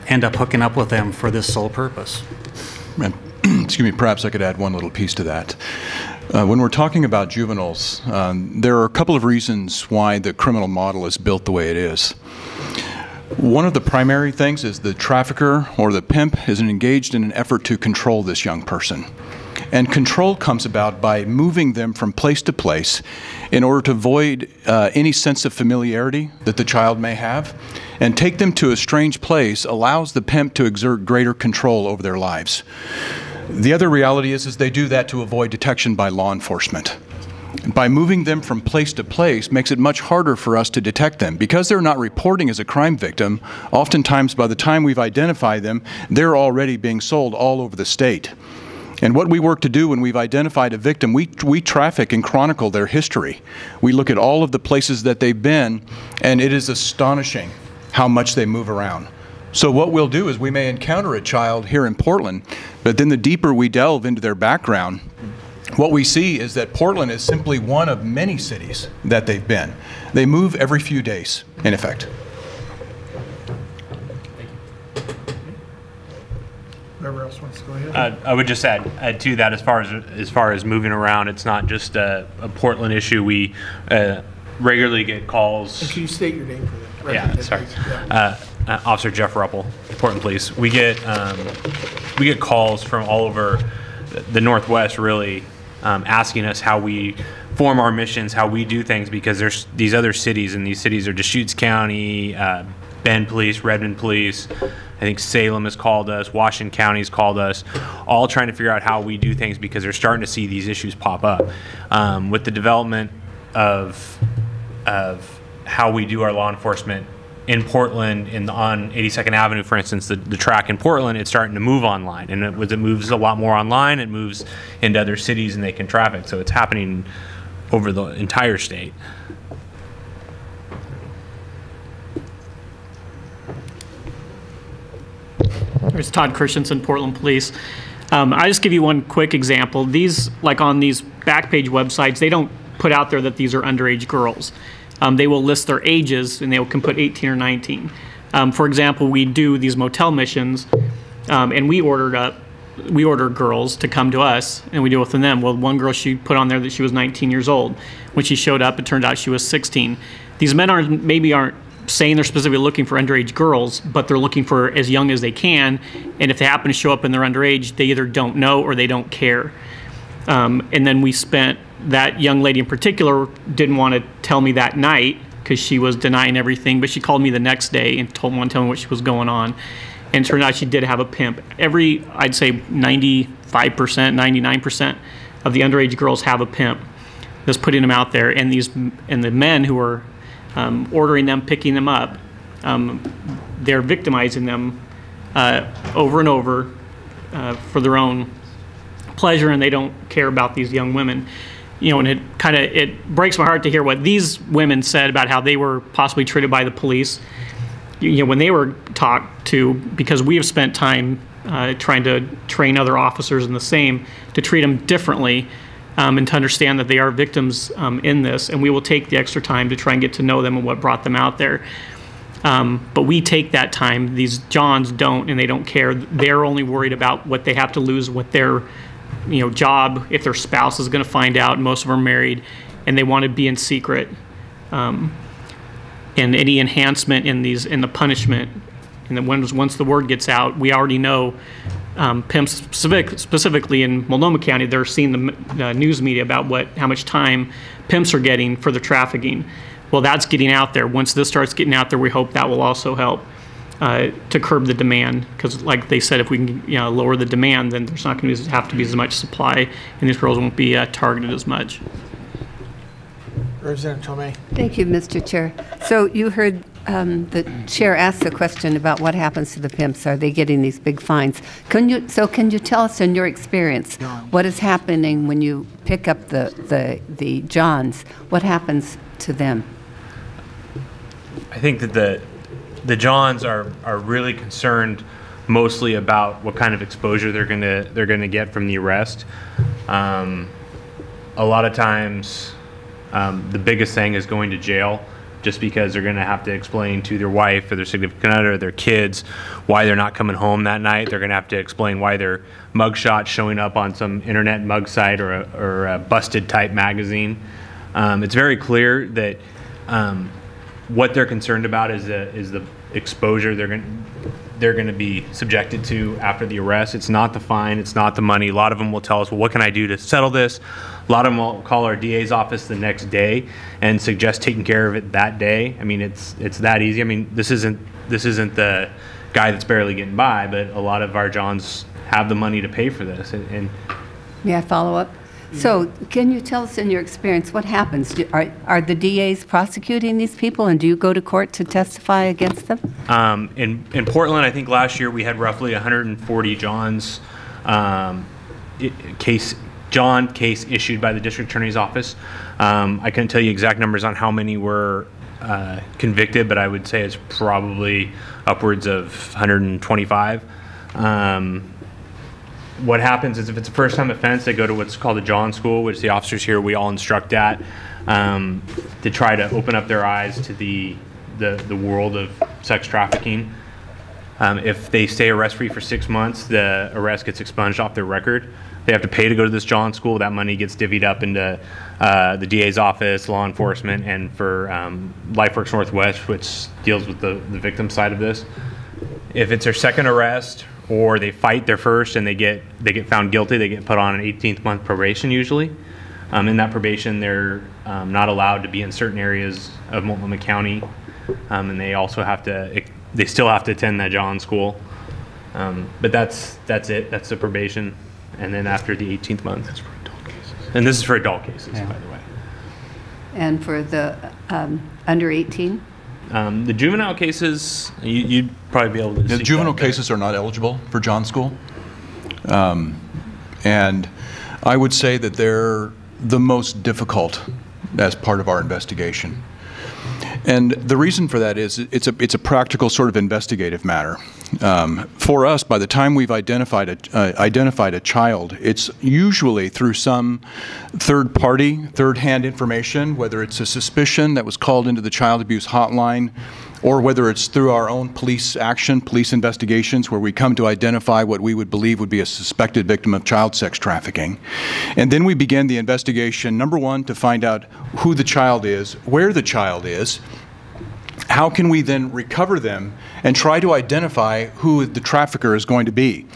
L: end up hooking up with them for this sole purpose.
J: Excuse me, perhaps I could add one little piece to that. When we're talking about juveniles, there are a couple of reasons why the criminal model is built the way it is. One of the primary things is the trafficker or the pimp is engaged in an effort to control this young person. And control comes about by moving them from place to place in order to avoid any sense of familiarity that the child may have, and take them to a strange place allows the pimp to exert greater control over their lives. The other reality is they do that to avoid detection by law enforcement. By moving them from place to place makes it much harder for us to detect them. Because they're not reporting as a crime victim, oftentimes by the time we've identified them, they're already being sold all over the state. And what we work to do when we've identified a victim, we traffic and chronicle their history. We look at all of the places that they've been, and it is astonishing how much they move around. So what we'll do is we may encounter a child here in Portland, but then the deeper we delve into their background, what we see is that Portland is simply one of many cities that they've been. They move every few days, in effect.
A: Whoever else wants to go ahead.
K: I would just add to that, as far as moving around, it's not just a Portland issue. We regularly get calls.
A: And can you state your name for the record?
K: Yeah, sorry. Officer Jeff Ruppel, Portland Police. We get calls from all over the Northwest, really, asking us how we form our missions, how we do things, because there's these other cities, and these cities are Deschutes County, Bend Police, Redmond Police. I think Salem has called us, Washington County's called us, all trying to figure out how we do things, because they're starting to see these issues pop up. With the development of how we do our law enforcement in Portland, on 82nd Avenue, for instance, the track in Portland, it's starting to move online. And as it moves a lot more online, it moves into other cities and they can traffic. So it's happening over the entire state.
M: There's Todd Christensen, Portland Police. I just give you one quick example. These, like on these Backpage websites, they don't put out there that these are underage girls. They will list their ages, and they can put 18 or 19. For example, we do these motel missions, and we order girls to come to us, and we deal with them. Well, one girl, she put on there that she was 19 years old. When she showed up, it turned out she was 16. These men maybe aren't saying they're specifically looking for underage girls, but they're looking for as young as they can, and if they happen to show up and they're underage, they either don't know or they don't care. And then that young lady in particular didn't want to tell me that night because she was denying everything. But she called me the next day and wanted to tell me what was going on. And it turned out she did have a pimp. I'd say 95%, 99% of the underage girls have a pimp that's putting them out there. And the men who are ordering them, picking them up, they're victimizing them over and over for their own pleasure, and they don't care about these young women. And it breaks my heart to hear what these women said about how they were possibly treated by the police. When they were talked to, because we have spent time trying to train other officers in the same to treat them differently, and to understand that they are victims in this, and we will take the extra time to try and get to know them and what brought them out there. But we take that time. These Johns don't, and they don't care. They're only worried about what they have to lose, what their job, if their spouse is going to find out. Most of them are married, and they want to be in secret. And any enhancement in the punishment, and then once the word gets out, we already know pimps specifically in Multnomah County, they're seeing the news media about how much time pimps are getting for the trafficking. Well, that's getting out there. Once this starts getting out there, we hope that will also help to curb the demand, because like they said, if we can lower the demand, then there's not going to have to be as much supply, and these girls won't be targeted as much.
A: Representative Tomei.
C: Thank you, Mr. Chair. So you heard the chair ask the question about what happens to the pimps. Are they getting these big fines? Can you tell us, in your experience, what is happening when you pick up the Johns? What happens to them?
K: I think that the Johns are really concerned mostly about what kind of exposure they're gonna get from the arrest. A lot of times, the biggest thing is going to jail, just because they're going to have to explain to their wife or their significant other or their kids why they're not coming home that night. They're going to have to explain why their mugshot showing up on some internet mug site or a busted type magazine. It's very clear that what they're concerned about is the exposure they're going to be subjected to after the arrest. It's not the fine, it's not the money. A lot of them will tell us, well, what can I do to settle this? A lot of them will call our DA's office the next day and suggest taking care of it that day. I mean, it's that easy. I mean, this isn't the guy that's barely getting by, but a lot of our Johns have the money to pay for this. And
C: may I follow up? So can you tell us, in your experience, what happens? Are the DAs prosecuting these people, and do you go to court to testify against them?
K: In Portland, I think last year we had roughly 140 Johns case issued by the district attorney's office. I couldn't tell you exact numbers on how many were convicted, but I would say it's probably upwards of 125. What happens is, if it's a first-time offense, they go to what's called a John School, which the officers here we all instruct at, to try to open up their eyes to the world of sex trafficking. If they stay arrest-free for 6 months, the arrest gets expunged off their record. They have to pay to go to this John School. That money gets divvied up into the DA's office, law enforcement, and for LifeWorks Northwest, which deals with the victim side of this. If it's their second arrest, or they fight their first and they get found guilty, they get put on an 18th-month probation usually. In that probation, they're not allowed to be in certain areas of Multnomah County, and they still have to attend that John School. But that's it. That's the probation, and then after the 18th month. That's for adult cases. And this is for adult cases, by the way.
C: And for the under 18?
K: The juvenile cases, you'd probably be able to see.
J: The juvenile cases are not eligible for John School. And I would say that they're the most difficult as part of our investigation. And the reason for that is it's a practical sort of investigative matter. For us, by the time we've identified a child, it's usually through some third-party, third-hand information, whether it's a suspicion that was called into the child abuse hotline, or whether it's through our own police action, police investigations, where we come to identify what we would believe would be a suspected victim of child sex trafficking. And then we begin the investigation, number one, to find out who the child is, where the child is. How can we then recover them and try to identify who the trafficker is going to be?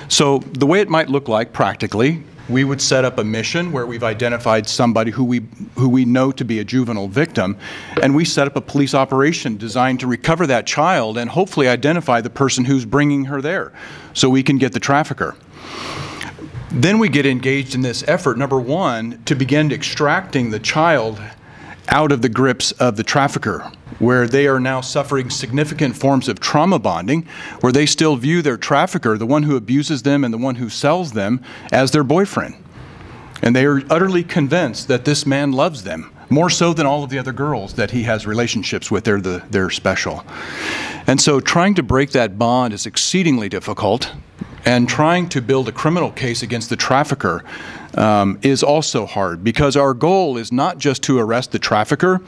J: So the way it might look like practically we would set up a mission where we've identified somebody who we know to be a juvenile victim, and we set up a police operation designed to recover that child and hopefully identify the person who's bringing her there so we can get the trafficker. Then we get engaged in this effort, number one, to begin extracting the child out of the grips of the trafficker, where they are now suffering significant forms of trauma bonding, where they still view their trafficker, the one who abuses them and the one who sells them, as their boyfriend. And they are utterly convinced that this man loves them, more so than all of the other girls that he has relationships with. They're special. And so trying to break that bond is exceedingly difficult, and trying to build a criminal case against the trafficker is also hard, because our goal is not just to arrest the trafficker,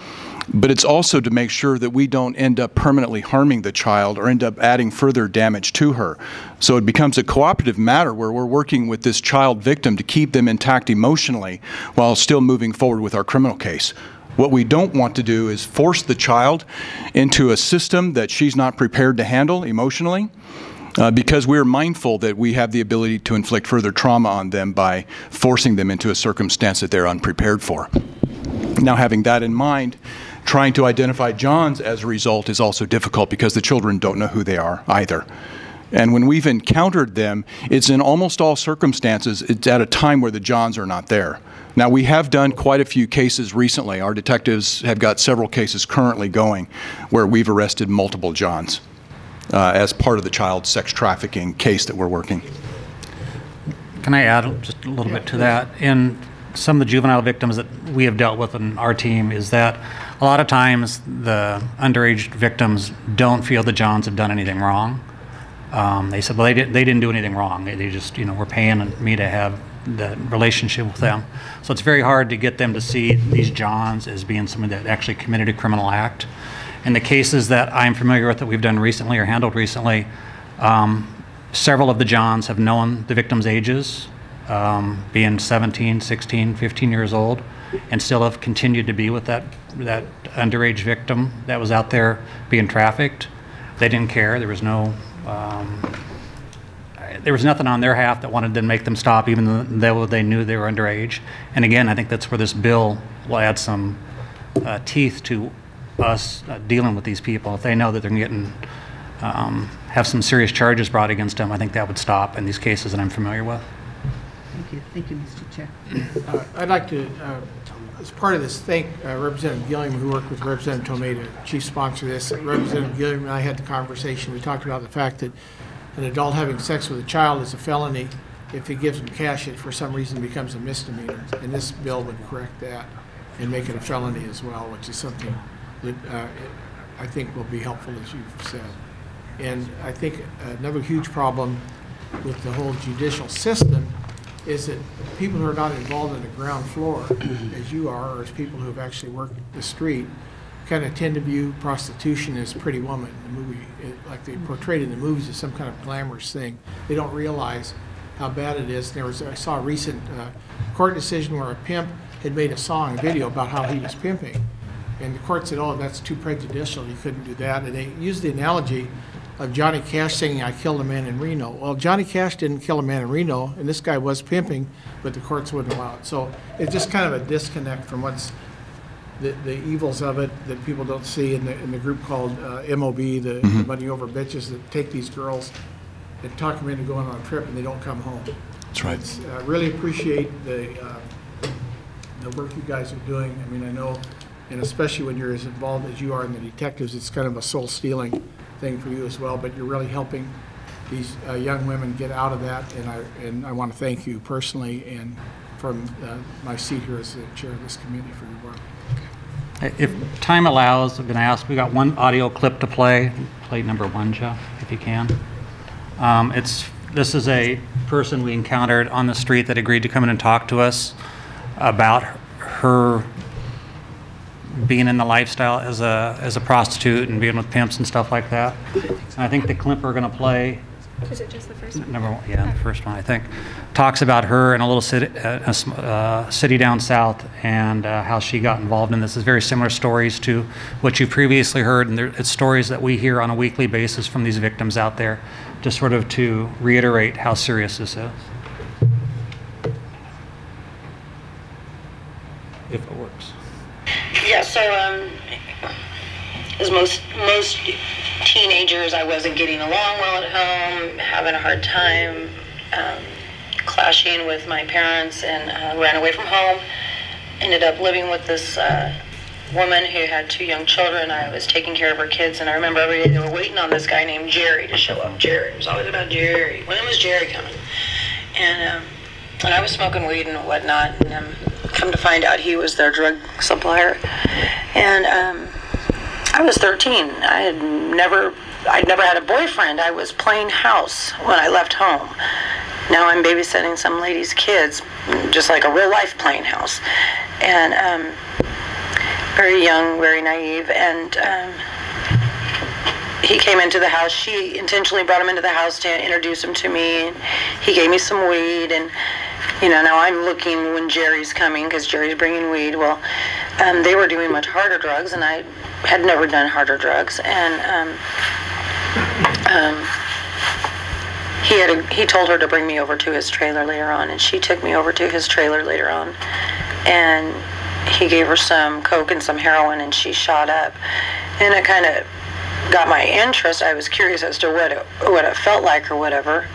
J: but it's also to make sure that we don't end up permanently harming the child or end up adding further damage to her. So it becomes a cooperative matter where we're working with this child victim to keep them intact emotionally while still moving forward with our criminal case. What we don't want to do is force the child into a system that she's not prepared to handle emotionally, because we're mindful that we have the ability to inflict further trauma on them by forcing them into a circumstance that they're unprepared for. Now, having that in mind, trying to identify Johns as a result is also difficult, because the children don't know who they are either. And when we've encountered them, it's in almost all circumstances, it's at a time where the Johns are not there. Now, we have done quite a few cases recently. Our detectives have got several cases currently going where we've arrested multiple Johns as part of the child sex trafficking case that we're working.
L: Can I add just a little bit to that? In some of the juvenile victims that we have dealt with in our team, is that a lot of times the underage victims don't feel the Johns have done anything wrong. They said, well, they didn't do anything wrong. They just, were paying me to have the relationship with them. So it's very hard to get them to see these Johns as being someone that actually committed a criminal act. In the cases that I'm familiar with that we've done recently or handled recently, several of the Johns have known the victims' ages, being 17, 16, 15 years old, and still have continued to be with that underage victim that was out there being trafficked. They didn't care. There was nothing on their half that wanted to make them stop, even though they knew they were underage. And again, I think that's where this bill will add some teeth to us dealing with these people. If they know that they're getting have some serious charges brought against them, I think that would stop in these cases that I'm familiar with.
C: Thank you, Mr. Chair.
A: I'd like to, as part of this, thank Representative Gilliam, who worked with Representative Tomei to chief sponsor this. Representative Gilliam and I had the conversation. We talked about the fact that an adult having sex with a child is a felony. If he gives them cash, it for some reason becomes a misdemeanor. And this bill would correct that and make it a felony as well, which is something that I think will be helpful, as you've said. And I think another huge problem with the whole judicial system is that people who are not involved in the ground floor, as you are, or as people who have actually worked the street, kind of tend to view prostitution as Pretty Woman, the movie, like they portrayed in the movies as some kind of glamorous thing. They don't realize how bad it is. I saw a recent court decision where a pimp had made a song, a video about how he was pimping. And the court said, oh, that's too prejudicial, you couldn't do that. And they used the analogy of Johnny Cash singing, I Killed a Man in Reno. Well, Johnny Cash didn't kill a man in Reno, and this guy was pimping, but the courts wouldn't allow it. So it's just kind of a disconnect from what's the evils of it that people don't see in the group called MOB, the Money Over Bitches, that take these girls and talk them into going on a trip and they don't come home.
J: That's right.
A: I really appreciate the work you guys are doing. I mean, I know, and especially when you're as involved as you are in the detectives, it's kind of a soul-stealing thing for you as well, but you're really helping these young women get out of that, and I want to thank you personally and from my seat here as the chair of this committee for your work.
L: If time allows, I'm going to ask, we got one audio clip to play. Play number 1, Jeff, if you can. This is a person we encountered on the street that agreed to come in and talk to us about her being in the lifestyle as a prostitute and being with pimps and stuff like that. And I think the clip we're going to play,
H: is it just the first one?
L: Number 1, yeah, the first one, I think, talks about her in a little city down south and how she got involved in this. It's very similar stories to what you previously heard, and it's stories that we hear on a weekly basis from these victims out there, just sort of to reiterate how serious this is.
O: as most teenagers, I wasn't getting along well at home, having a hard time, clashing with my parents, and ran away from home. Ended up living with this woman who had 2 young children. I was taking care of her kids, and I remember every day they were waiting on this guy named Jerry to show up. Jerry. It was always about Jerry. When was Jerry coming? And I was smoking weed and whatnot, and come to find out he was their drug supplier. And I was 13. I'd never had a boyfriend. I was playing house when I left home. Now I'm babysitting some lady's kids, just like a real life playing house. And very young, very naive, and he came into the house. She intentionally brought him into the house to introduce him to me. And he gave me some weed, and now I'm looking when Jerry's coming because Jerry's bringing weed. Well, they were doing much harder drugs, and I had never done harder drugs. And he told her to bring me over to his trailer later on, and she took me over to his trailer later on, and he gave her some coke and some heroin, and she shot up. And it kind of got my interest. I was curious as to what it felt like or whatever.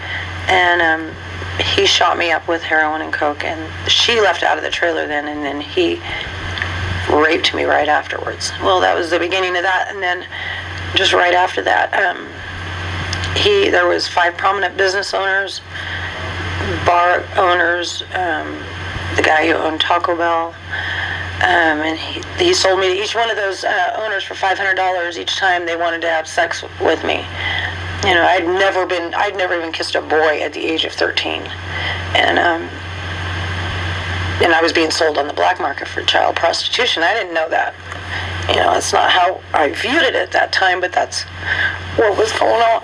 O: And he shot me up with heroin and coke, and she left out of the trailer then, and then he raped me right afterwards. Well, that was the beginning of that. And then just right after that, there was 5 prominent business owners, bar owners, the guy who owned Taco Bell, and he sold me to each one of those owners for $500 each time they wanted to have sex with me. I'd never even kissed a boy at the age of 13, and I was being sold on the black market for child prostitution. I didn't know that. That's not how I viewed it at that time, but that's what was going on.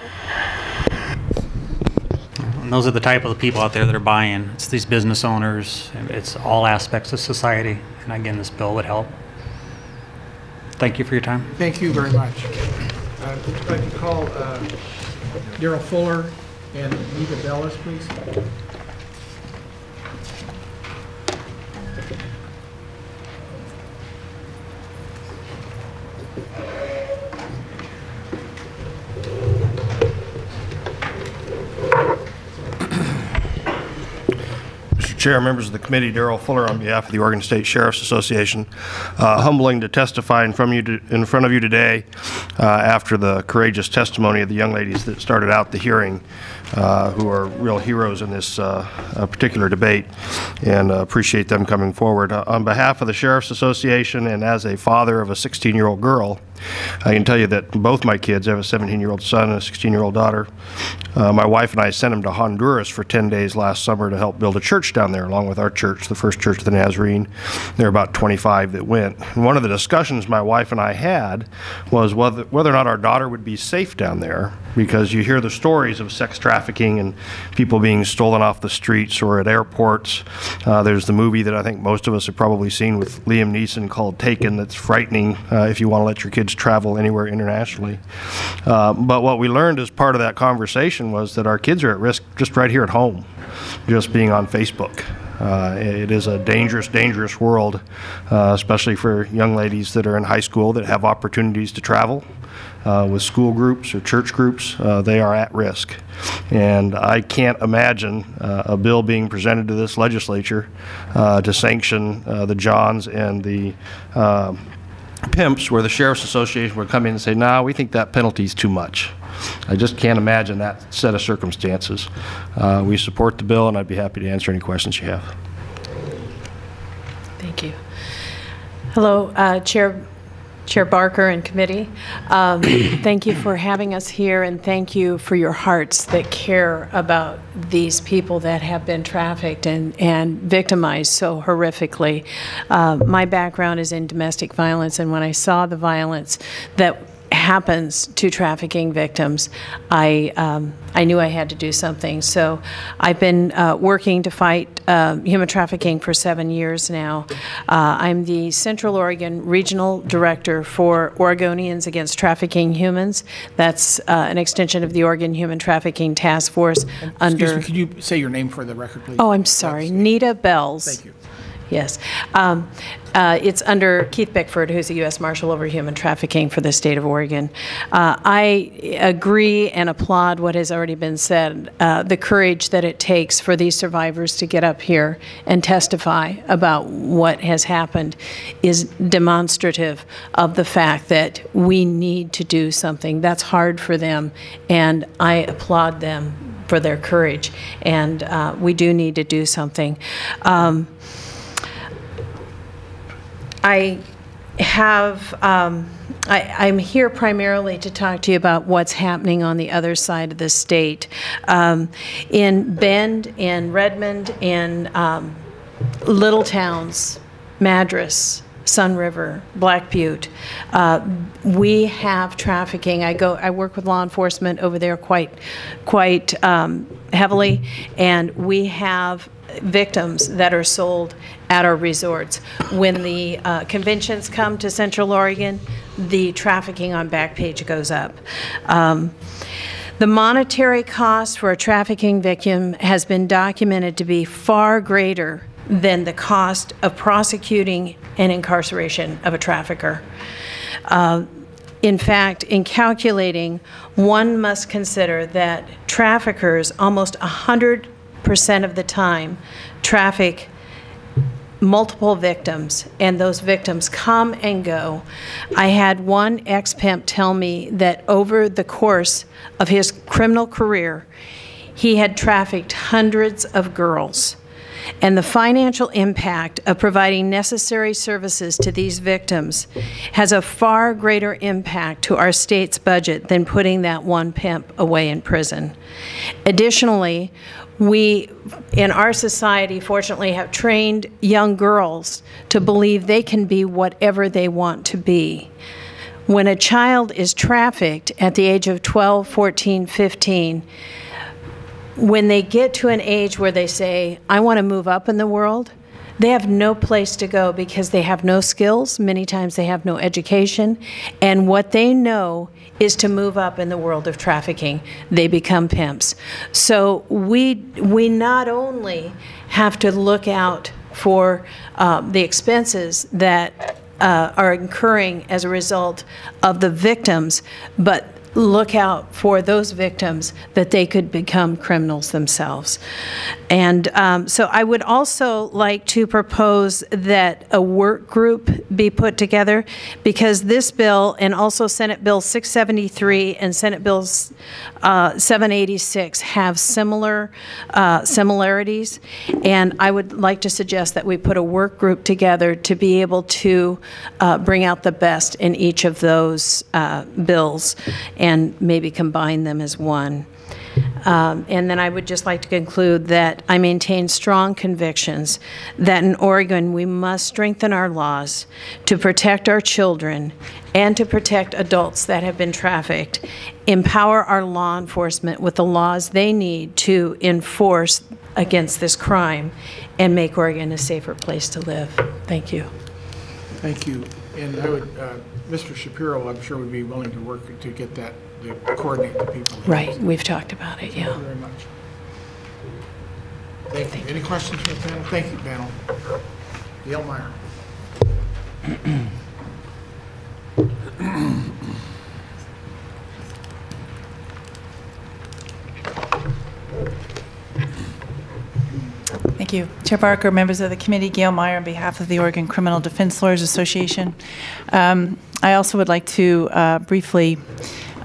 L: And those are the type of the people out there that are buying. It's these business owners. It's all aspects of society. And again, this bill would help. Thank you for your time.
A: Thank you very much. I'd like to call Daryl Fuller and Nita Bellis, please.
P: Chair, members of the committee, Daryl Fuller on behalf of the Oregon State Sheriff's Association. Humbling to testify in front of you today after the courageous testimony of the young ladies that started out the hearing, who are real heroes in this particular debate, and appreciate them coming forward. On behalf of the Sheriff's Association and as a father of a 16-year-old girl, I can tell you that both my kids, I have a 17-year-old son and a 16-year-old daughter. My wife and I sent them to Honduras for 10 days last summer to help build a church down there, along with our church, the First Church of the Nazarene. There were about 25 that went. And one of the discussions my wife and I had was whether or not our daughter would be safe down there, because you hear the stories of sex trafficking and people being stolen off the streets or at airports. There's the movie that I think most of us have probably seen with Liam Neeson called Taken, that's frightening if you want to let your kids travel anywhere internationally. But what we learned as part of that conversation was that our kids are at risk just right here at home, just being on Facebook. It is a dangerous, dangerous world, especially for young ladies that are in high school that have opportunities to travel with school groups or church groups. They are at risk. And I can't imagine a bill being presented to this legislature to sanction the Johns and the pimps, where the Sheriff's Association would come in and say, "No, we think that penalty is too much." I just can't imagine that set of circumstances. We support the bill, and I'd be happy to answer any questions you have.
Q: Thank you. Hello, Chair Barker and committee. Thank you for having us here, and thank you for your hearts that care about these people that have been trafficked and victimized so horrifically. My background is in domestic violence, and when I saw the violence that happens to trafficking victims, I knew I had to do something. So I've been working to fight human trafficking for 7 years now. I'm the Central Oregon Regional Director for Oregonians Against Trafficking Humans. That's an extension of the Oregon Human Trafficking Task Force.
A: Excuse me, could you say your name for the record, please?
Q: Oh, I'm sorry. Nita Bells.
A: Thank you.
Q: Yes. It's under Keith Bickford, who's the U.S. Marshal over Human Trafficking for the state of Oregon. I agree and applaud what has already been said, the courage that it takes for these survivors to get up here and testify about what has happened is demonstrative of the fact that we need to do something. That's hard for them, and I applaud them for their courage, and we do need to do something. I'm here primarily to talk to you about what's happening on the other side of the state. In Bend, in Redmond, in little towns, Madras, Sun River, Black Butte, we have trafficking. I work with law enforcement over there quite heavily, and we have victims that are sold at our resorts. When the conventions come to Central Oregon, the trafficking on Backpage goes up. The monetary cost for a trafficking victim has been documented to be far greater than the cost of prosecuting and incarceration of a trafficker. In fact, in calculating, one must consider that traffickers almost 100% of the time traffic multiple victims, and those victims come and go. I had one ex-pimp tell me that over the course of his criminal career, he had trafficked hundreds of girls. And the financial impact of providing necessary services to these victims has a far greater impact to our state's budget than putting that one pimp away in prison. Additionally, we, in our society, fortunately, have trained young girls to believe they can be whatever they want to be. When a child is trafficked at the age of 12, 14, 15, when they get to an age where they say, I want to move up in the world, they have no place to go because they have no skills. Many times they have no education. And what they know is to move up in the world of trafficking. They become pimps. So we not only have to look out for the expenses that are incurring as a result of the victims, but look out for those victims that they could become criminals themselves. And so I would also like to propose that a work group be put together, because this bill and also Senate Bill 673 and Senate Bill 786 have similar similarities, and I would like to suggest that we put a work group together to be able to bring out the best in each of those bills and maybe combine them as one. And then I would just like to conclude that I maintain strong convictions that in Oregon we must strengthen our laws to protect our children and to protect adults that have been trafficked, empower our law enforcement with the laws they need to enforce against this crime, and make Oregon a safer place to live. Thank you.
A: Thank you. And I would, Mr. Shapiro, I'm sure would be willing to work to get that, to coordinate the people.
Q: Right, we've talked about it, yeah.
A: Thank you very much. Thank you. Any questions from the panel? Thank you, panel. Gail Meyer.
R: Thank you. Chair Barker, members of the committee, Gail Meyer on behalf of the Oregon Criminal Defense Lawyers Association. I also would like to briefly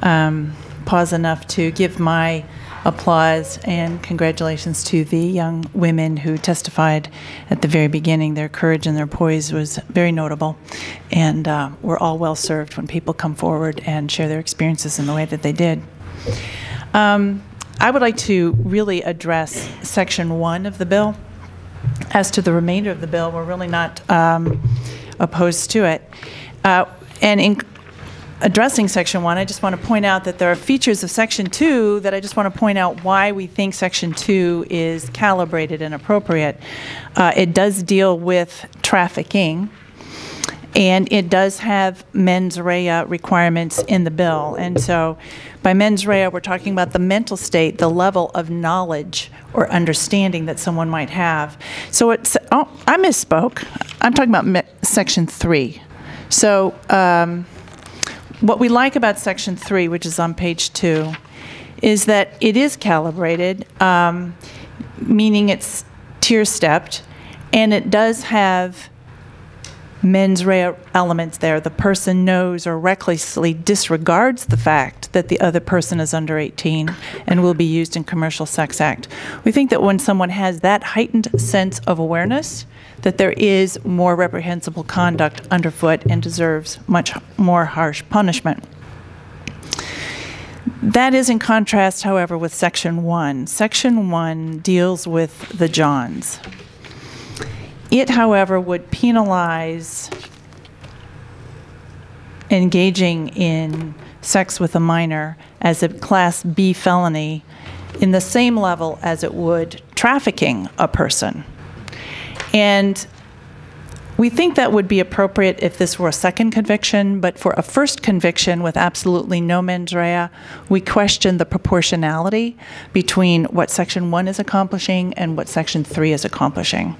R: pause enough to give my applause and congratulations to the young women who testified at the very beginning. Their courage and their poise was very notable, and we're all well served when people come forward and share their experiences in the way that they did. I would like to really address Section 1 of the bill. As to the remainder of the bill, we're really not opposed to it. And in addressing Section 1, I just want to point out that there are features of Section 2 that I just want to point out why we think Section 2 is calibrated and appropriate. It does deal with trafficking, and it does have mens rea requirements in the bill. And so By mens rea, we're talking about the mental state, the level of knowledge or understanding that someone might have. So it's, oh, I misspoke. I'm talking about Section 3. So what we like about Section 3, which is on page 2, is that it is calibrated, meaning it's tier-stepped, and it does have mens rea elements there. The person knows or recklessly disregards the fact that the other person is under 18 and will be used in commercial sex act. We think that when someone has that heightened sense of awareness, that there is more reprehensible conduct underfoot and deserves much more harsh punishment. That is in contrast, however, with Section 1. Section 1 deals with the Johns. It, however, would penalize engaging in sex with a minor as a Class B felony in the same level as it would trafficking a person. And we think that would be appropriate if this were a second conviction, but for a first conviction with absolutely no mens rea, we question the proportionality between what Section 1 is accomplishing and what Section 3 is accomplishing.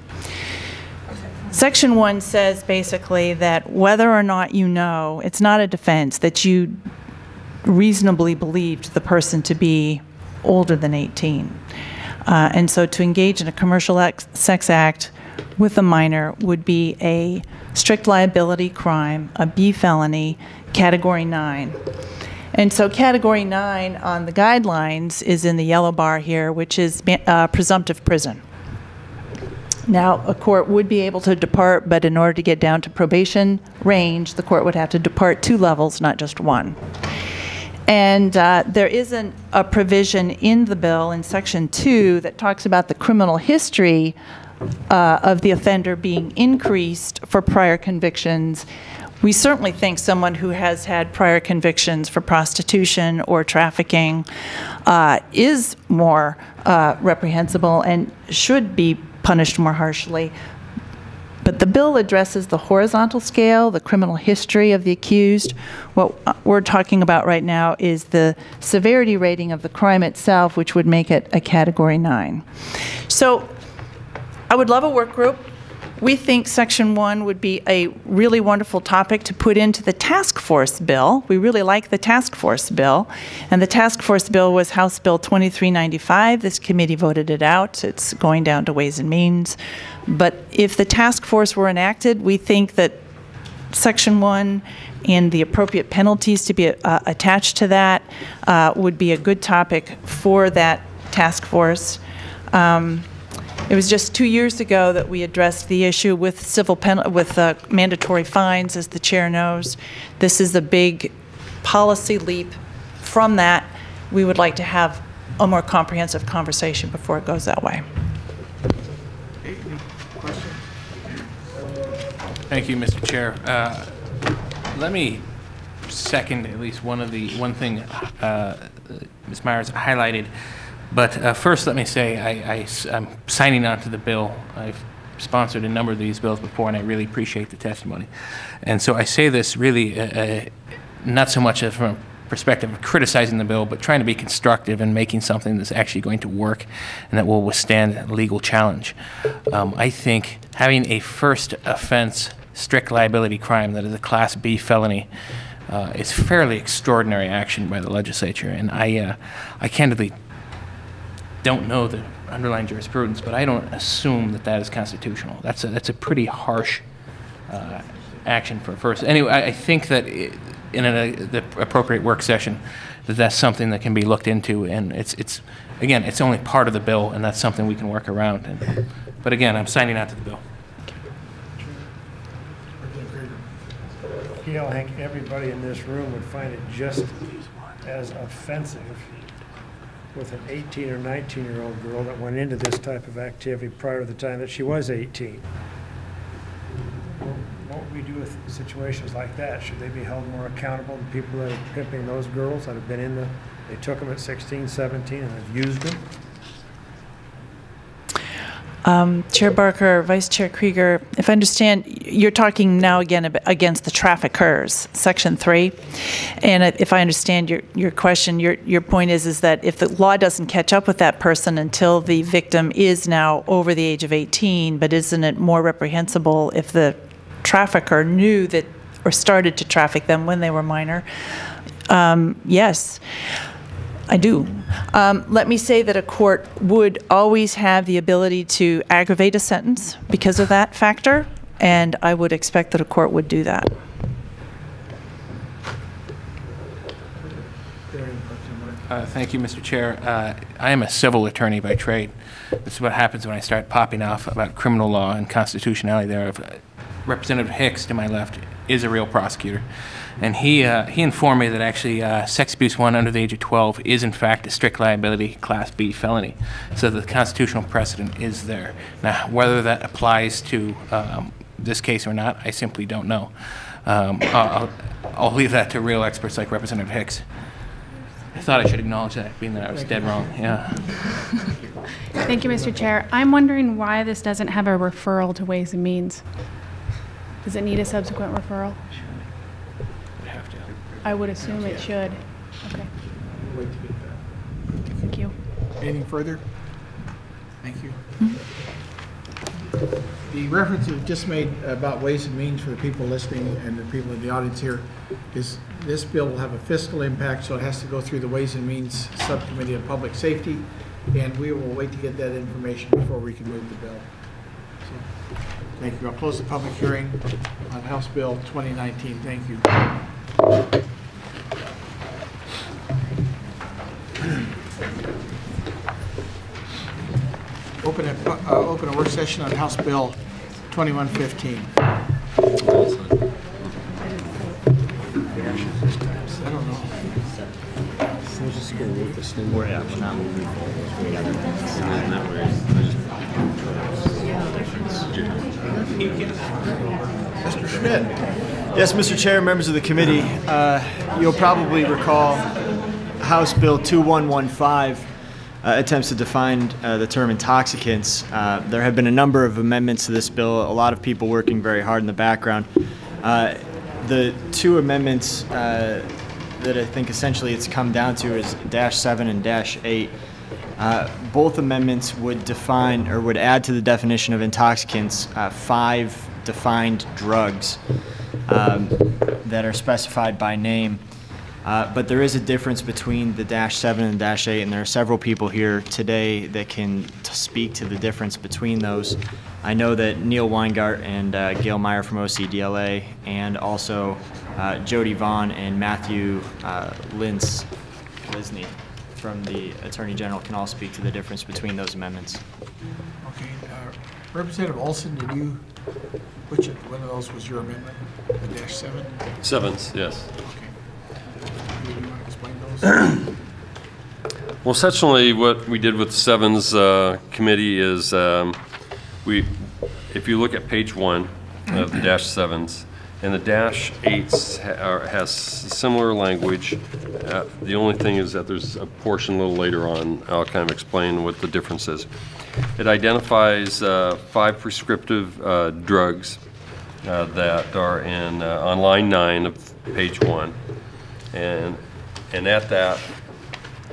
R: Section 1 says basically that whether or not you know, it's not a defense, that you reasonably believed the person to be older than 18. And so to engage in a commercial sex act with a minor would be a strict liability crime, a B felony, Category 9. And so Category 9 on the guidelines is in the yellow bar here, which is presumptive prison. Now, a court would be able to depart, but in order to get down to probation range, the court would have to depart 2 levels, not just 1. And there isn't a provision in the bill in Section 2 that talks about the criminal history of the offender being increased for prior convictions. We certainly think someone who has had prior convictions for prostitution or trafficking is more reprehensible and should be punished more harshly. But the bill addresses the horizontal scale, the criminal history of the accused. What we're talking about right now is the severity rating of the crime itself, which would make it a Category 9. So I would love a work group. We think Section 1 would be a really wonderful topic to put into the task force bill. We really like the task force bill. And the task force bill was House Bill 2395. This committee voted it out. It's going down to Ways and Means. But if the task force were enacted, we think that Section 1 and the appropriate penalties to be attached to that would be a good topic for that task force. It was just 2 years ago that we addressed the issue with mandatory fines, as the chair knows. This is a big policy leap. From that, we would like to have a more comprehensive conversation before it goes that way.
D: Thank you, Mr. Chair. Let me second at least one thing Ms. Myers highlighted. But first, let me say I'm signing on to the bill. I've sponsored a number of these bills before, and I really appreciate the testimony. And so I say this really not so much from a perspective of criticizing the bill, but trying to be constructive and making something that's actually going to work and that will withstand legal challenge. I think having a first offense strict liability crime that is a Class B felony is fairly extraordinary action by the legislature. And I candidly don't know the underlying jurisprudence, but I don't assume that that is constitutional. That's a pretty harsh action for a first. Anyway, I think that in the appropriate work session, that's something that can be looked into, and again, it's only part of the bill, and that's something we can work around. But again, I'm signing on to the bill.
S: Gail, I think everybody in this room would find it just as offensive with an 18 or 19-year-old girl that went into this type of activity prior to the time that she was 18. What would we do with situations like that? Should they be held more accountable than people that are pimping those girls that have been in they took them at 16, 17 and have used them?
R: Chair Barker, Vice Chair Krieger, if I understand, you're talking now again against the traffickers, Section 3. And if I understand your question, your point is that if the law doesn't catch up with that person until the victim is now over the age of 18, but isn't it more reprehensible if the trafficker knew that or started to traffic them when they were minor? Yes, I do. Let me say that a court would always have the ability to aggravate a sentence because of that factor, and I would expect that a court would do that.
D: Thank you, Mr. Chair. I am a civil attorney by trade. This is what happens when I start popping off about criminal law and constitutionality thereof. Representative Hicks, to my left, is a real prosecutor. And he informed me that actually sex abuse 1 under the age of 12 is in fact a strict liability Class B felony. So the constitutional precedent is there. Now, whether that applies to this case or not, I simply don't know. I'll leave that to real experts like Representative Hicks. I thought I should acknowledge that, being that I was dead wrong. Yeah.
T: Thank you, Mr. Chair. I'm wondering why this doesn't have a referral to Ways and Means. Does it need a subsequent referral? I would assume it should. Okay. Thank you.
A: Anything further? Thank you. The reference that was just made about Ways and Means for the people listening and the people in the audience here is this bill will have a fiscal impact, so it has to go through the Ways and Means Subcommittee of Public Safety, and we will wait to get that information before we can move the bill. So, thank you. I'll close the public hearing on House Bill 2019. Thank you. Open a work session on House Bill 2115. I don't know.
B: We'll just go with this thing. We're not moving forward.
A: Mr. Schmidt.
B: Yes, Mr. Chair, members of the committee, you'll probably recall House Bill 2115 attempts to define the term intoxicants. There have been a number of amendments to this bill, a lot of people working very hard in the background. The two amendments that I think essentially it's come down to is -7 and -8. Both amendments would define or would add to the definition of intoxicants 5 defined drugs that are specified by name. But there is a difference between the -7 and -8, and there are several people here today that can speak to the difference between those. I know that Neil Weingart and Gail Meyer from OCDLA, and also Jody Vaughn and Matthew Lisney from the Attorney General can all speak to the difference between those amendments.
A: Okay. Representative Olson, did you, which one of those was your amendment? The -7?
U: Sevens, yes.
A: Do you want to explain those?
U: Well, essentially what we did with the Sevens committee is if you look at page 1 of the -7s, and the -8s has similar language. The only thing is that there's a portion a little later on. I'll kind of explain what the difference is. It identifies 5 prescriptive drugs that are on line 9 of page 1. And at that,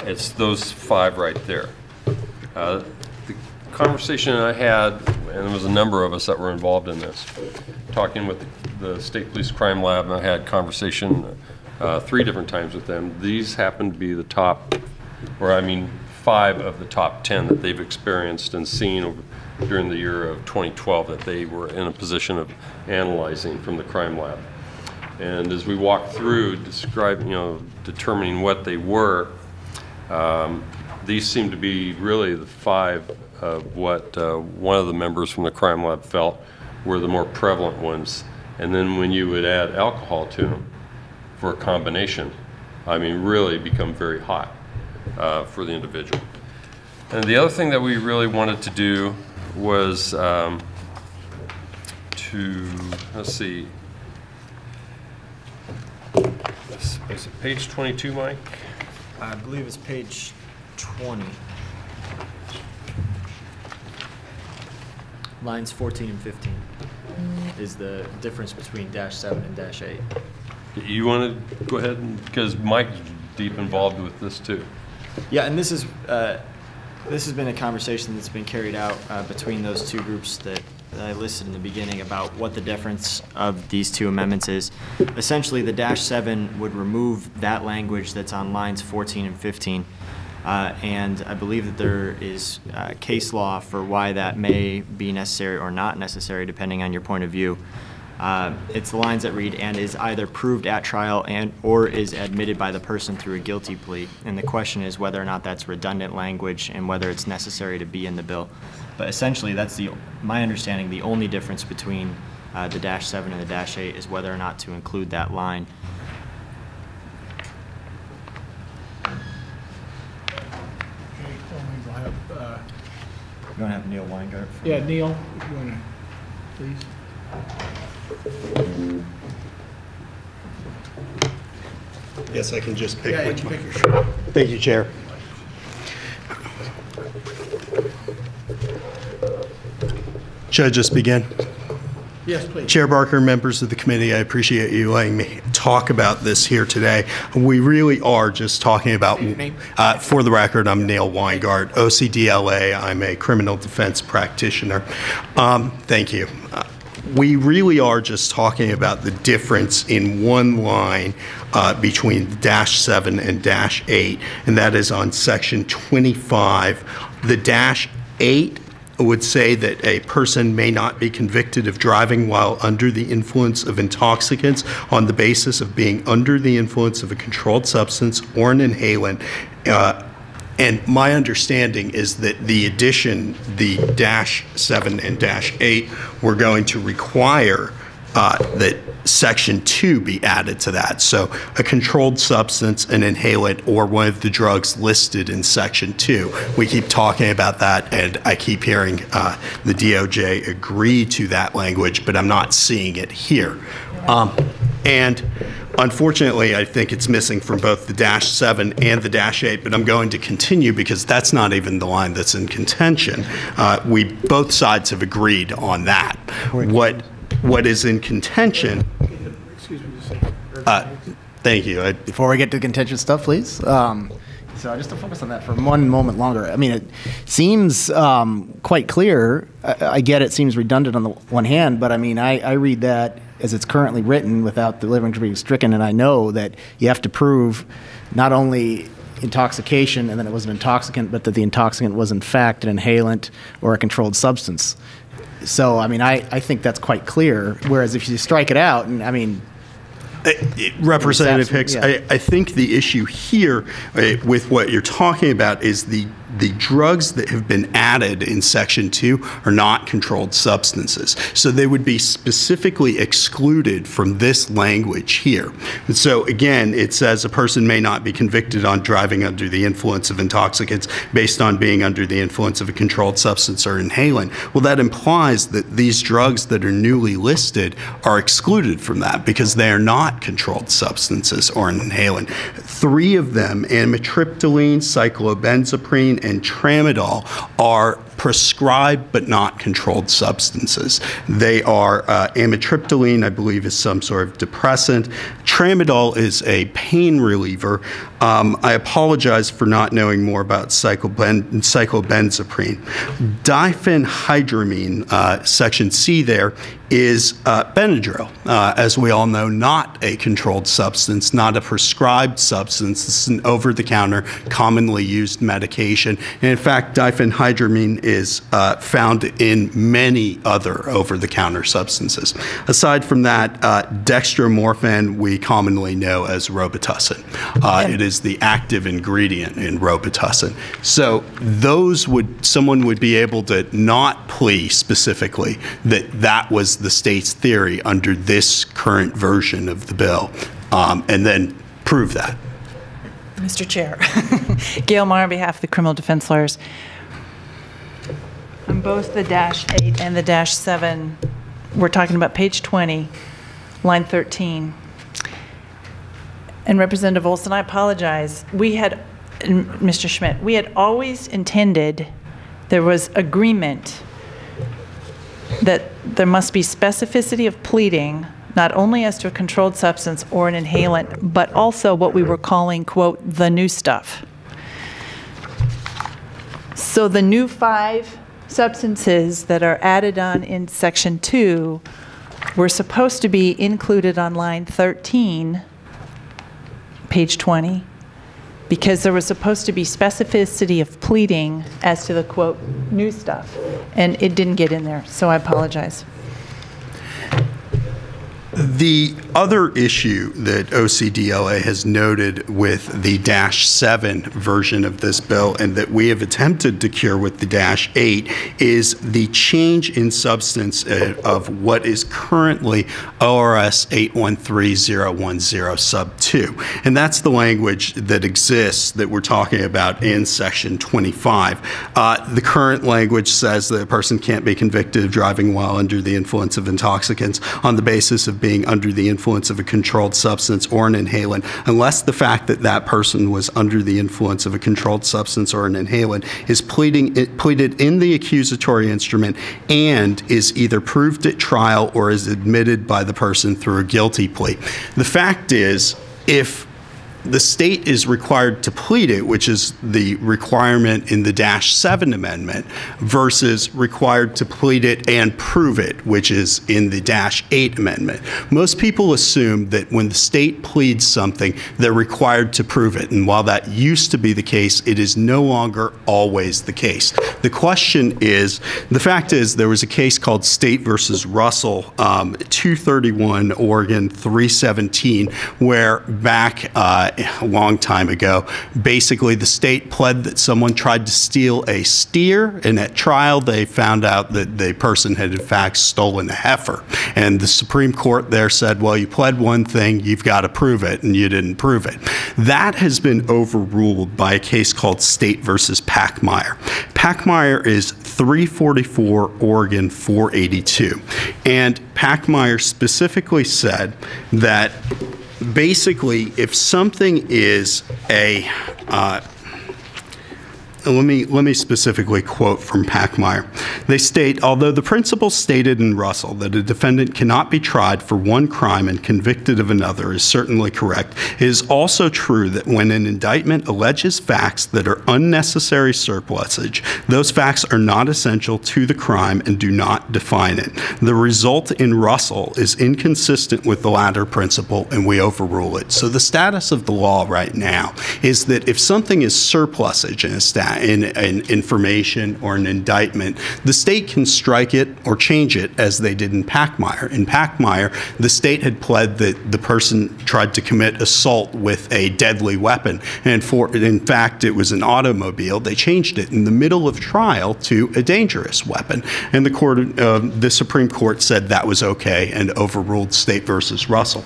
U: it's those 5 right there. The conversation I had, and there was a number of us that were involved in this, talking with the State Police Crime Lab, and I had conversation 3 different times with them. These happen to be the top, or I mean 5 of the top 10 that they've experienced and seen during the year of 2012 that they were in a position of analyzing from the crime lab. And as we walked through determining what they were, these seem to be really the 5 of what one of the members from the crime lab felt were the more prevalent ones. And then when you would add alcohol to them for a combination, I mean, really become very hot for the individual. And the other thing that we really wanted to do was let's see, is it page 22, Mike?
B: I believe it's page 20. Lines 14 and 15 is the difference between -7 and -8.
U: You want to go ahead, because Mike's deep involved with this too.
B: Yeah, and this has been a conversation that's been carried out between those two groups that I listed in the beginning about what the difference of these two amendments is. Essentially, the -7 would remove that language that's on lines 14 and 15. And I believe that there is case law for why that may be necessary or not necessary, depending on your point of view. It's the lines that read, "and is either proved at trial and or is admitted by the person through a guilty plea." And the question is whether or not that's redundant language and whether it's necessary to be in the bill. But essentially, that's my understanding, the only difference between the -7 and the -8 is whether or not to include that line. You want to have Neil Weingart?
A: Yeah, Neil, if you want to, please.
F: Yes, I can just pick
A: Yeah, you
F: which
A: can
F: one.
A: pick your shot.
F: Thank you, Chair. Should I just begin?
A: Yes, please.
F: Chair Barker, members of the committee, I appreciate you letting me talk about this here today. We really are just talking about, for the record, I'm Neil Weingart, OCDLA. I'm a criminal defense practitioner. Thank you. We really are just talking about the difference in one line between -7 and -8, and that is on section 25. The -8 would say that a person may not be convicted of driving while under the influence of intoxicants on the basis of being under the influence of a controlled substance or an inhalant. And my understanding is that the addition, the -7 and -8, we're going to require that Section 2 be added to that. So a controlled substance, an inhalant, or one of the drugs listed in Section 2. We keep talking about that, and I keep hearing the DOJ agree to that language, but I'm not seeing it here. And unfortunately, I think it's missing from both the -7 and the -8, but I'm going to continue because that's not even the line that's in contention. Both sides have agreed on that. What is in contention?
A: Excuse me just a second.
F: Thank you.
V: Before we get to contentious stuff, please. So just to focus on that for one moment longer. I mean, it seems quite clear. I get it seems redundant on the one hand, but I mean, I read that as it's currently written without the living to being stricken, and I know that you have to prove not only intoxication and that it was an intoxicant, but that the intoxicant was in fact an inhalant or a controlled substance. So, I mean, I think that's quite clear, whereas if you strike it out, and I mean...
F: Representative Hicks,
V: yeah.
F: I think the issue here with what you're talking about is the drugs that have been added in Section 2 are not controlled substances. So they would be specifically excluded from this language here. And so again, it says a person may not be convicted on driving under the influence of intoxicants based on being under the influence of a controlled substance or inhalant. Well, that implies that these drugs that are newly listed are excluded from that because they are not controlled substances or an inhalant. 3 of them, amitriptyline, cyclobenzaprine, and tramadol, are prescribed but not controlled substances. They are amitriptyline, I believe, is some sort of depressant. Tramadol is a pain reliever. I apologize for not knowing more about cyclobenzaprine. Diphenhydramine, Section C there, is Benadryl, as we all know, not a controlled substance, not a prescribed substance. This is an over-the-counter, commonly used medication. And in fact, diphenhydramine is found in many other over-the-counter substances. Aside from that, dextromorphan we commonly know as Robitussin. It is the active ingredient in Robitussin. So someone would be able to not plea specifically that was the state's theory under this current version of the bill, and then prove that.
R: Mr. Chair, Gail Meyer on behalf of the criminal defense lawyers. On both the -8 and the -7, we're talking about page 20, line 13. And Representative Olson, I apologize. And Mr. Schmidt, we had always intended there was agreement that there must be specificity of pleading, not only as to a controlled substance or an inhalant, but also what we were calling, quote, the new stuff. So the new 5 substances that are added on in Section 2 were supposed to be included on line 13, page 20, because there was supposed to be specificity of pleading as to the, quote, new stuff. And it didn't get in there, so I apologize.
F: The other issue that OCDLA has noted with the -7 version of this bill, and that we have attempted to cure with the -8, is the change in substance of what is currently ORS 813010 sub 2. And that's the language that exists that we're talking about in Section 25. The current language says that a person can't be convicted of driving while under the influence of intoxicants on the basis of being under the influence of a controlled substance or an inhalant, unless the fact that that person was under the influence of a controlled substance or an inhalant is pleaded in the accusatory instrument and is either proved at trial or is admitted by the person through a guilty plea. The fact is, if the state is required to plead it, which is the requirement in the -7 amendment, versus required to plead it and prove it, which is in the -8 amendment. Most people assume that when the state pleads something, they're required to prove it. And while that used to be the case, it is no longer always the case. The question is, the fact is, there was a case called State versus Russell, 231 Oregon 317, where back a long time ago, basically the state pled that someone tried to steal a steer, and at trial they found out that the person had in fact stolen a heifer. And the Supreme Court there said, well, you pled one thing, you've got to prove it, and you didn't prove it. That has been overruled by a case called State versus Packmeyer. Packmeyer is 344 Oregon 482. And Packmeyer specifically said that basically, if something is a, let me specifically quote from Packmeyer. They state, although the principle stated in Russell that a defendant cannot be tried for one crime and convicted of another is certainly correct, it is also true that when an indictment alleges facts that are unnecessary surplusage, those facts are not essential to the crime and do not define it. The result in Russell is inconsistent with the latter principle, and we overrule it. So the status of the law right now is that if something is surplusage in information or an indictment, the state can strike it or change it as they did in Packmeyer. In Packmeyer, the state had pled that the person tried to commit assault with a deadly weapon, and in fact it was an automobile. They changed it in the middle of trial to a dangerous weapon, and the Supreme Court said that was okay and overruled State versus Russell.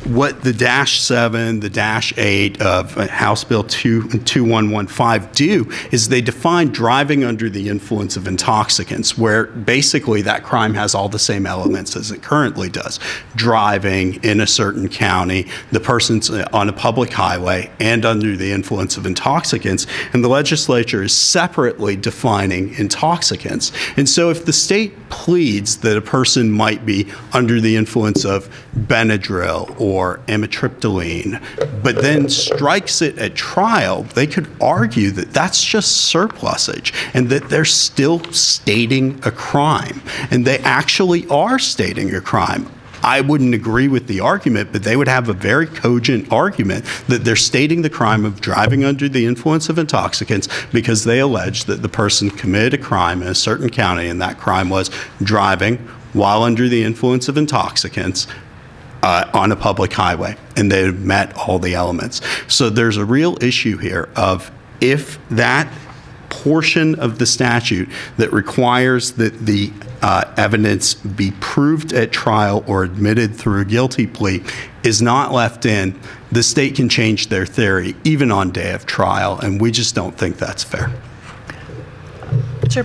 F: What the -7, the -8 of House Bill 2115 do is they define driving under the influence of intoxicants, where basically that crime has all the same elements as it currently does. Driving in a certain county, the person's on a public highway and under the influence of intoxicants, and the legislature is separately defining intoxicants. And so if the state pleads that a person might be under the influence of Benadryl or amitriptyline, but then strikes it at trial, they could argue that that's just surplusage and that they're still stating a crime. And they actually are stating a crime. I wouldn't agree with the argument, but they would have a very cogent argument that they're stating the crime of driving under the influence of intoxicants because they allege that the person committed a crime in a certain county, and that crime was driving while under the influence of intoxicants on a public highway, and they have met all the elements. So there's a real issue here of if that portion of the statute that requires that the evidence be proved at trial or admitted through a guilty plea is not left in, the state can change their theory even on day of trial, and we just don't think that's fair.
R: Chair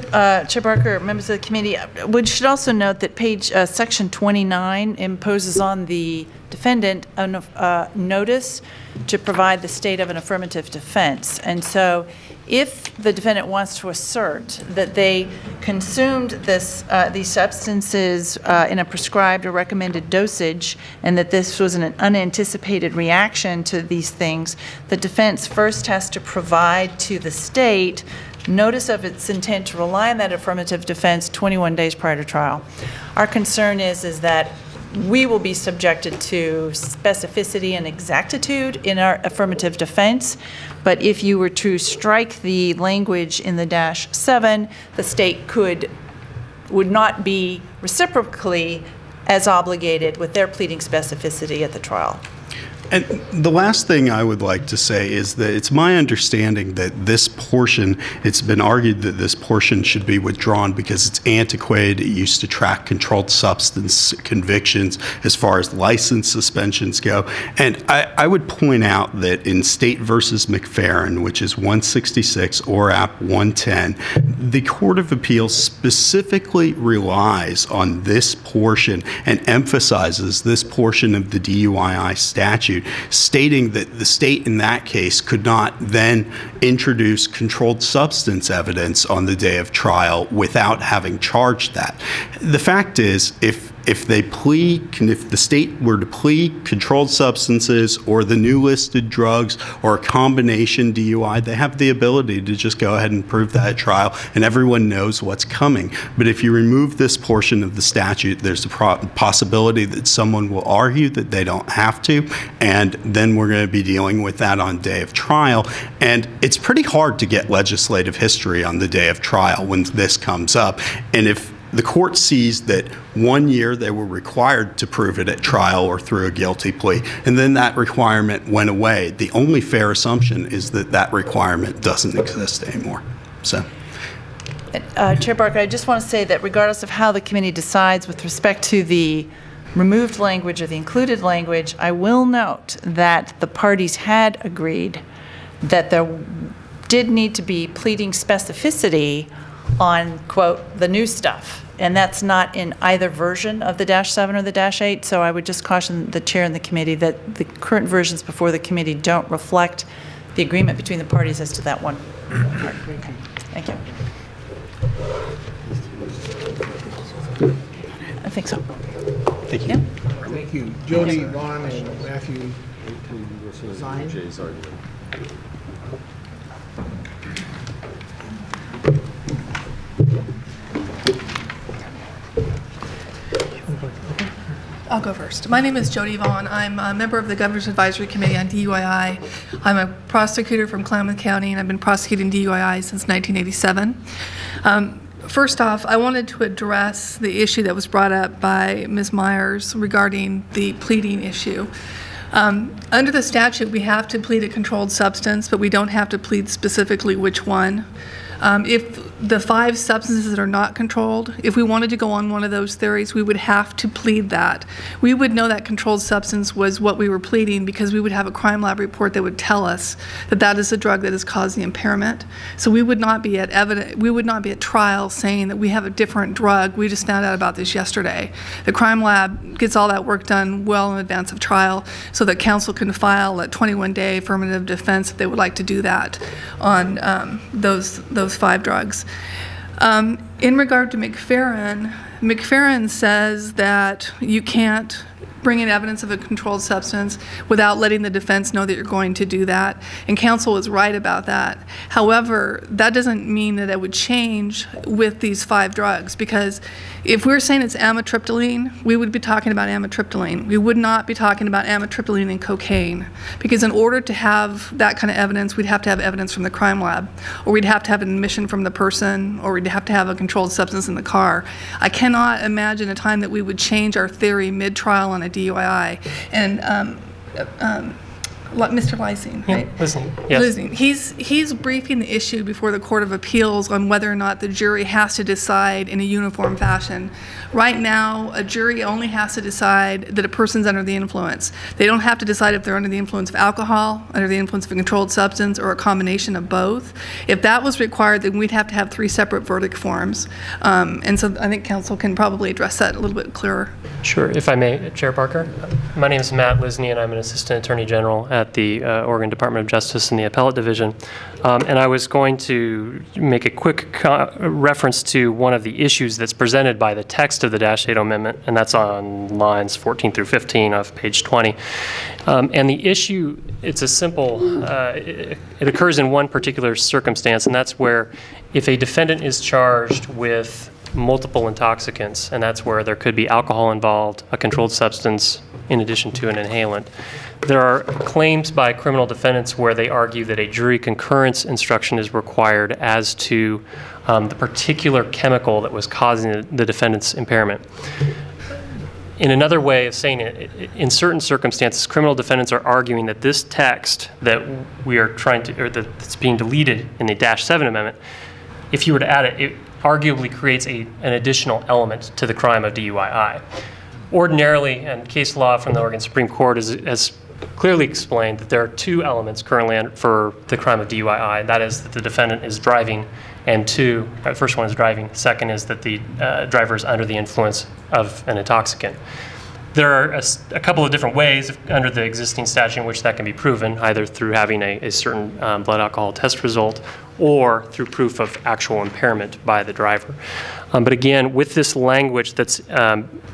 R: Barker, members of the committee, we should also note that Section 29 imposes on the defendant a notice to provide the state of an affirmative defense. And so if the defendant wants to assert that they consumed these substances in a prescribed or recommended dosage and that this was an unanticipated reaction to these things, the defense first has to provide to the state notice of its intent to rely on that affirmative defense 21 days prior to trial. Our concern is that we will be subjected to specificity and exactitude in our affirmative defense, but if you were to strike the language in the -7, the state would not be reciprocally as obligated with their pleading specificity at the trial.
F: And the last thing I would like to say is that it's my understanding that this portion, it's been argued that this portion should be withdrawn because it's antiquated. It used to track controlled substance convictions as far as license suspensions go. And I would point out that in State versus McFerrin, which is 166 ORAP 110, the Court of Appeals specifically relies on this portion and emphasizes this portion of the DUII statute, stating that the state in that case could not then introduce controlled substance evidence on the day of trial without having charged that. The fact is, if the state were to plead controlled substances or the new listed drugs or a combination DUI, they have the ability to just go ahead and prove that at trial, and everyone knows what's coming. But if you remove this portion of the statute, there's a possibility that someone will argue that they don't have to, and then we're going to be dealing with that on day of trial. And it's pretty hard to get legislative history on the day of trial when this comes up. And if the court sees that 1 year they were required to prove it at trial or through a guilty plea, and then that requirement went away, the only fair assumption is that that requirement doesn't exist anymore. So.
R: Chair Barker, I just want to say that regardless of how the committee decides with respect to the removed language or the included language, I will note that the parties had agreed that there did need to be pleading specificity on, quote, the new stuff. And that's not in either version of the -7 or the -8. So I would just caution the chair and the committee that the current versions before the committee don't reflect the agreement between the parties as to that one part. Thank you. I think so.
A: Thank you. Yeah. Thank you. Jody, Vaughn, and Matthew. Jay's argument.
G: I'll go first. My name is Jody Vaughn. I'm a member of the Governor's Advisory Committee on DUII. I'm a prosecutor from Klamath County, and I've been prosecuting DUII since 1987. First off, I wanted to address the issue that was brought up by Ms. Myers regarding the pleading issue. Under the statute, we have to plead a controlled substance, but we don't have to plead specifically which one. If the 5 substances that are not controlled, if we wanted to go on one of those theories, we would have to plead that. We would know that controlled substance was what we were pleading because we would have a crime lab report that would tell us that that is the drug that has caused the impairment. So we would not be at trial saying that we have a different drug. We just found out about this yesterday. The crime lab gets all that work done well in advance of trial so that counsel can file a 21-day affirmative defense if they would like to do that on those 5 drugs. In regard to McFerrin says that you can't bring in evidence of a controlled substance without letting the defense know that you're going to do that, and counsel is right about that. However, that doesn't mean that it would change with these 5 drugs, because if we're saying it's amitriptyline, we would be talking about amitriptyline. We would not be talking about amitriptyline and cocaine, because in order to have that kind of evidence, we'd have to have evidence from the crime lab, or we'd have to have an admission from the person, or we'd have to have a controlled substance in the car. I cannot imagine a time that we would change our theory mid-trial on a DUII. And Mr. Lysing, right?
I: Listening, yes.
G: Listening. He's briefing the issue before the Court of Appeals on whether or not the jury has to decide in a uniform fashion. Right now, a jury only has to decide that a person's under the influence. They don't have to decide if they're under the influence of alcohol, under the influence of a controlled substance, or a combination of both. If that was required, then we'd have to have 3 separate verdict forms. And so I think counsel can probably address that a little bit clearer.
I: Sure, if I may, Chair Barker. My name is Matt Lisney, and I'm an Assistant Attorney General
E: at the Oregon Department of Justice in the Appellate Division. And I was going to make a quick reference to one of the issues that's presented by the text of the -8 amendment, and that's on lines 14 through 15 of page 20. And the issue, it's a simple, it occurs in one particular circumstance, and that's where if a defendant is charged with multiple intoxicants, and that's where there could be alcohol involved, a controlled substance, in addition to an inhalant. There are claims by criminal defendants where they argue that a jury concurrence instruction is required as to the particular chemical that was causing the defendant's impairment. In another way of saying it, in certain circumstances, criminal defendants are arguing that this text that we are trying to, or that's being deleted in the -7 amendment, if you were to add it, it arguably creates an additional element to the crime of DUII. Ordinarily, and case law from the Oregon Supreme Court has clearly explained that there are two elements currently for the crime of DUII. That is that the defendant is driving, and two, first one is driving, second is that the driver is under the influence of an intoxicant. There are a couple of different ways under the existing statute in which that can be proven, either through having a certain blood alcohol test result or through proof of actual impairment by the driver. But again, with this language that's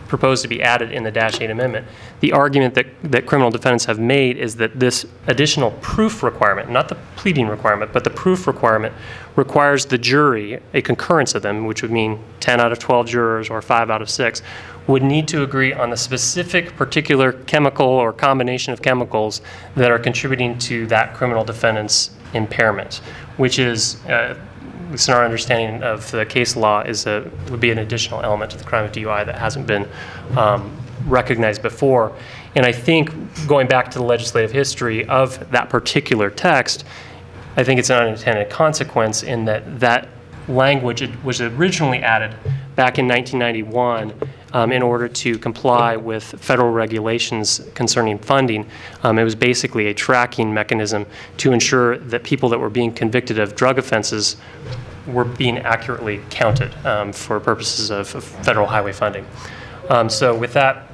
E: proposed to be added in the -8 amendment, the argument that criminal defendants have made is that this additional proof requirement, not the pleading requirement, but the proof requirement requires the jury, a concurrence of them, which would mean 10 out of 12 jurors or 5 out of 6, would need to agree on the specific particular chemical or combination of chemicals that are contributing to that criminal defendant's impairment, which is, at least in our understanding of the case law, would be an additional element to the crime of DUI that hasn't been recognized before. And I think, going back to the legislative history of that particular text, I think it's an unintended consequence in that language was originally added back in 1991 in order to comply with federal regulations concerning funding. It was basically a tracking mechanism to ensure that people that were being convicted of drug offenses were being accurately counted for purposes of federal highway funding. So with that,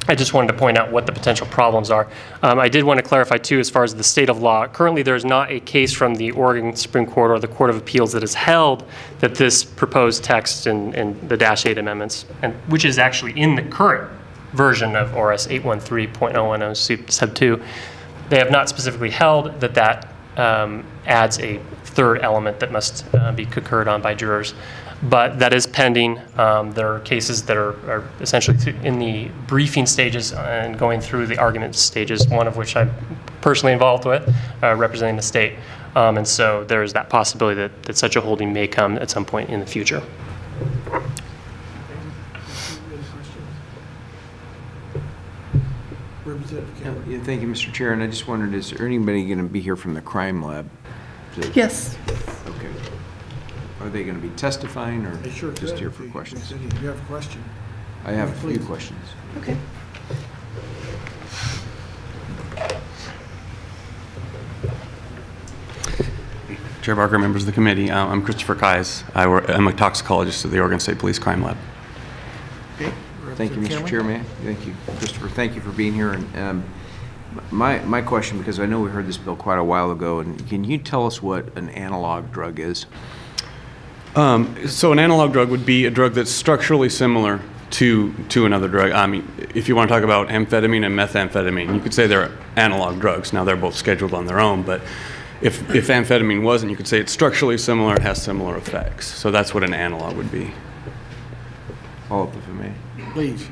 E: I just wanted to point out what the potential problems are. I did want to clarify, too, as far as the state of law. Currently, there's not a case from the Oregon Supreme Court or the Court of Appeals that has held that this proposed text in the -8 amendments, which is actually in the current version of ORS 813.010 sub 2, they have not specifically held that adds a third element that must be concurred on by jurors. But that is pending. There are cases that are essentially in the briefing stages and going through the argument stages, one of which I'm personally involved with, representing the state. And so there is that possibility that such a holding may come at some point in the future.
I: Yeah, thank you, Mr. Chair. And I just wondered, is there anybody going to be here from the crime lab?
G: Yes.
I: Okay. Are they going to be testifying or
A: Sure
I: just
A: could,
I: here for questions?
A: Do you have a question?
I: I have a few questions.
G: Okay.
W: Chair Barker, members of the committee, I'm Christopher Kais. I'm a toxicologist at the Oregon State Police Crime Lab.
I: Okay. Thank you, Mr. Chairman. Thank you, Christopher. Thank you for being here. And my question, because I know we heard this bill quite a while ago, and can you tell us what an analog drug is?
W: So an analog drug would be a drug that's structurally similar to another drug. I mean, if you want to talk about amphetamine and methamphetamine, you could say they're analog drugs. Now, they're both scheduled on their own, but if amphetamine wasn't, you could say it's structurally similar, it has similar effects. So that's what an analog would be.
I: Follow up if I may.
A: Please.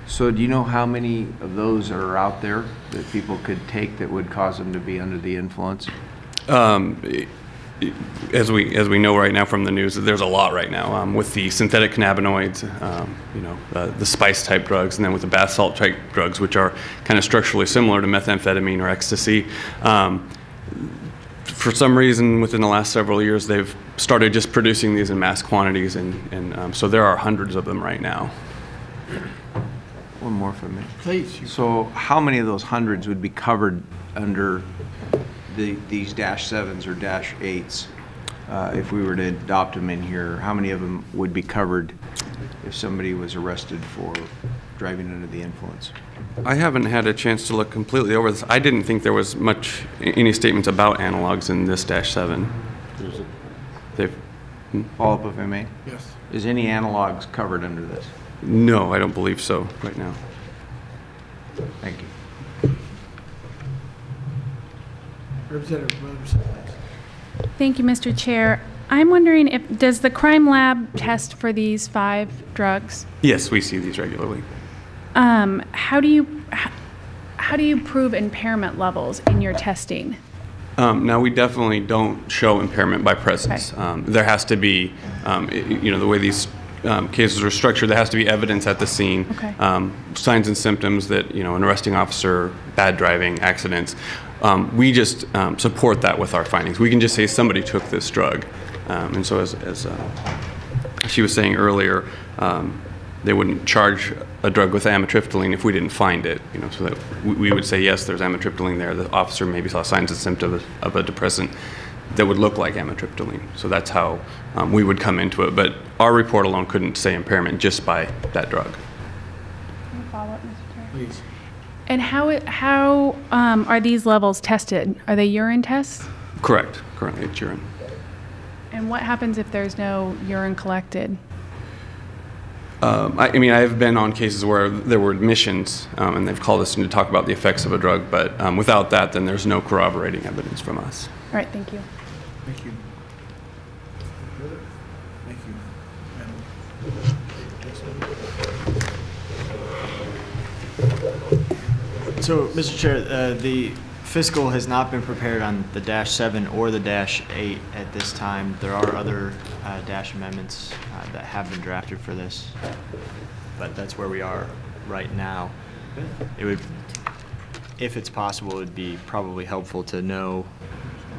I: So do you know how many of those are out there that people could take that would cause them to be under the influence?
W: As we know right now from the news, there's a lot right now with the synthetic cannabinoids, the spice type drugs, and then with the bath salt type drugs, which are kind of structurally similar to methamphetamine or ecstasy. For some reason, within the last several years, they've started just producing these in mass quantities, and so there are hundreds of them right now.
I: One more for me.
A: Please.
I: So how many of those hundreds would be covered under these -7s or -8s? If we were to adopt them in here, how many of them would be covered if somebody was arrested for driving under the influence?
W: I haven't had a chance to look completely over this. I didn't think there was any statements about analogs in this -7. They've
I: Follow-up if I may?
A: Yes.
I: Is any analogs covered under this?
W: No, I don't believe so right now.
I: Thank you.
A: Representative Williamson, please.
T: Thank you, Mr. Chair. I'm wondering does the crime lab test for these 5 drugs?
W: Yes, we see these regularly.
T: How do you prove impairment levels in your testing?
W: Now, we definitely don't show impairment by presence. There has to be, the way these cases are structured, there has to be evidence at the scene, signs and symptoms that, an arresting officer, bad driving, accidents. We just support that with our findings. We can just say somebody took this drug. And so as she was saying earlier, they wouldn't charge a drug with amitriptyline if we didn't find it, so that we would say, yes, there's amitriptyline there. The officer maybe saw signs and symptoms of a depressant that would look like amitriptyline. So that's how we would come into it. But our report alone couldn't say impairment just by that drug.
T: Can I follow up, Mr. Chair?
A: Please.
T: And how are these levels tested? Are they urine tests?
W: Correct. Currently it's urine.
T: And what happens if there's no urine collected?
W: I've been on cases where there were admissions, and they've called us in to talk about the effects of a drug, but without that, then there's no corroborating evidence from us.
T: All right, thank you.
A: Thank you. Thank you.
B: So, Mr. Chair, the fiscal has not been prepared on the -7 or the -8 at this time. There are other dash amendments that have been drafted for this, but that's where we are right now. It would, if it's possible, it would be probably helpful to know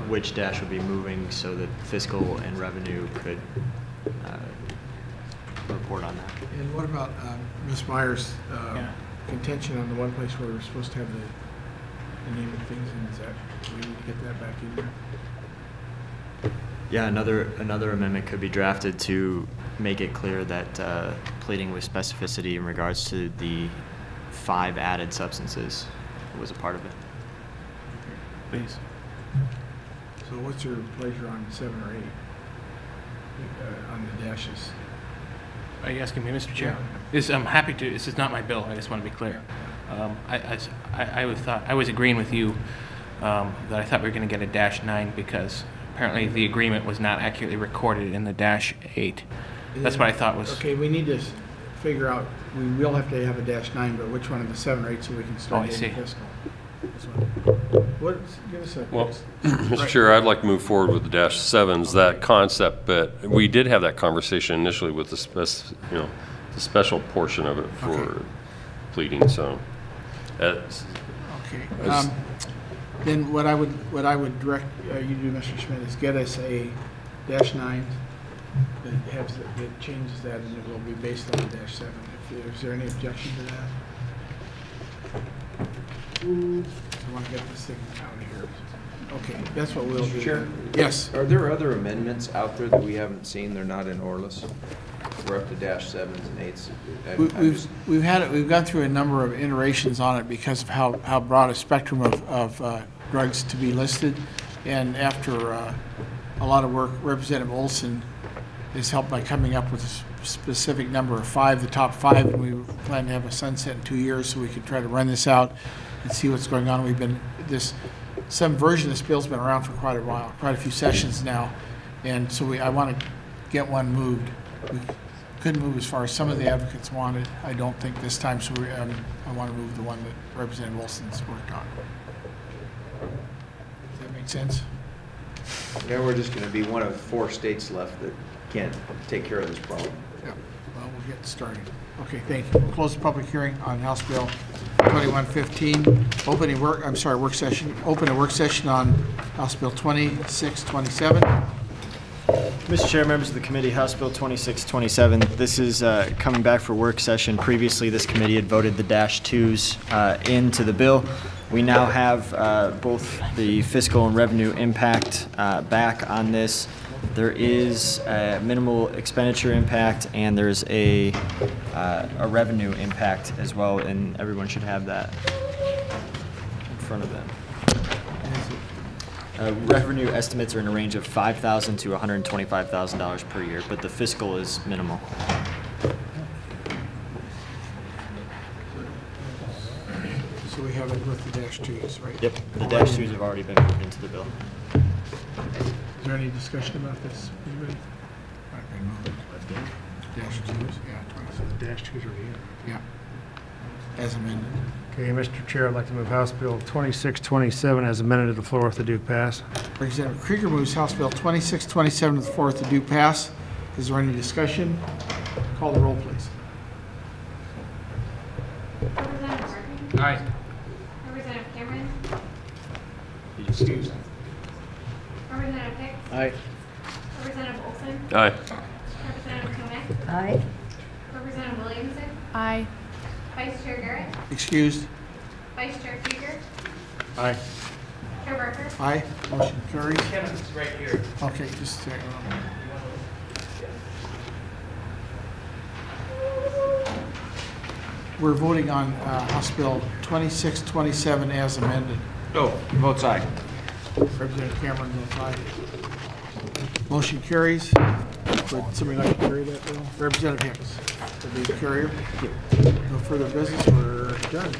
B: which dash would be moving so that fiscal and revenue could report on that.
A: And what about Ms. Meyer's contention on the one place where we're supposed to have the name of things, and is that, do we need to get that back in there?
B: Yeah, another amendment could be drafted to make it clear that pleading with specificity in regards to the 5 added substances was a part of it.
A: Please. So what's your pleasure on 7 or 8 on the dashes?
D: Are you asking me, Mr. Chair? Yeah. I'm happy to. This is not my bill. I just want to be clear. I was agreeing with you that I thought we were going to get a -9 because apparently the agreement was not accurately recorded in the -8. That's what I thought was.
A: Okay, we need to figure out. We will have to have a -9, but which one of the 7 or 8 so we can start getting fiscal. Give us a.
U: Well, Mr. Chair, I'd like to move forward with the -7s, that concept, but we did have that conversation initially with the special portion of it for pleading. So,
A: okay. Then what I would direct you to, Mr. Schmidt, is get us a -9 that changes that, and it will be based on the -7. Is there any objection to that? I want to get this thing out of here. Okay, that's what we'll do.
I: Sure.
A: Yes.
I: Are there other amendments out there that we haven't seen? They're not in Orlis. We're up to -7s and 8s.
A: We've gone through a number of iterations on it because of how broad a spectrum of drugs to be listed, and after a lot of work, Representative Olson is helped by coming up with a specific number of 5, the top 5, and we plan to have a sunset in 2 years so we can try to run this out and see what's going on. Some version of this bill's been around for quite a while, quite a few sessions now, and so I want to get one moved. We couldn't move as far as some of the advocates wanted. I don't think this time, so I want to move the one that Representative Wilson's worked on. Does that make sense?
I: Yeah, we're just going to be one of 4 states left that can't take care of this problem.
A: Yeah. Well, we'll get started. Okay, thank you. We'll close the public hearing on House Bill 2115. Work session. Open a work session on House Bill 2627.
B: Mr. Chair, members of the committee, House Bill 2627. This is coming back for work session. Previously, this committee had voted the -2s into the bill. We now have both the fiscal and revenue impact back on this. The There is a minimal expenditure impact, and there's a revenue impact as well, and everyone should have that in front of them. Revenue estimates are in a range of $5,000 to $125,000 per year, but the fiscal is minimal.
A: So we have it with the -2s, right?
B: Yep, the -2s have already been moved into the bill.
A: Is there any discussion about this? Anybody? -2s, yeah, 20, so the -2s are in. Yeah. As amended.
S: Okay, Mr. Chair, I'd like to move House Bill 2627 as amended to the floor if the due pass.
A: Representative Krieger moves House Bill 2627 to the floor if the due pass. Is there any discussion? Call the roll, please.
H: Representative Martin?
A: Aye.
H: Representative Cameron?
A: Excuse.
H: Representative Hicks?
A: Aye.
H: Representative Olson?
U: Aye.
H: Representative Tomei?
C: Aye.
H: Representative Williamson?
T: Aye.
H: Vice Chair Garrett?
A: Excused.
H: Vice Chair Krieger?
A: Aye.
H: Chair Barker?
A: Aye. Motion carries.
D: Kevin's right here.
A: Okay, just a second. We're voting on House Bill 2627 as amended.
I: Oh, votes aye.
A: Representative Cameron votes aye. Motion carries. Would somebody like to carry that bill? Representative Hicks, the lead carrier. No further business. We're adjourned.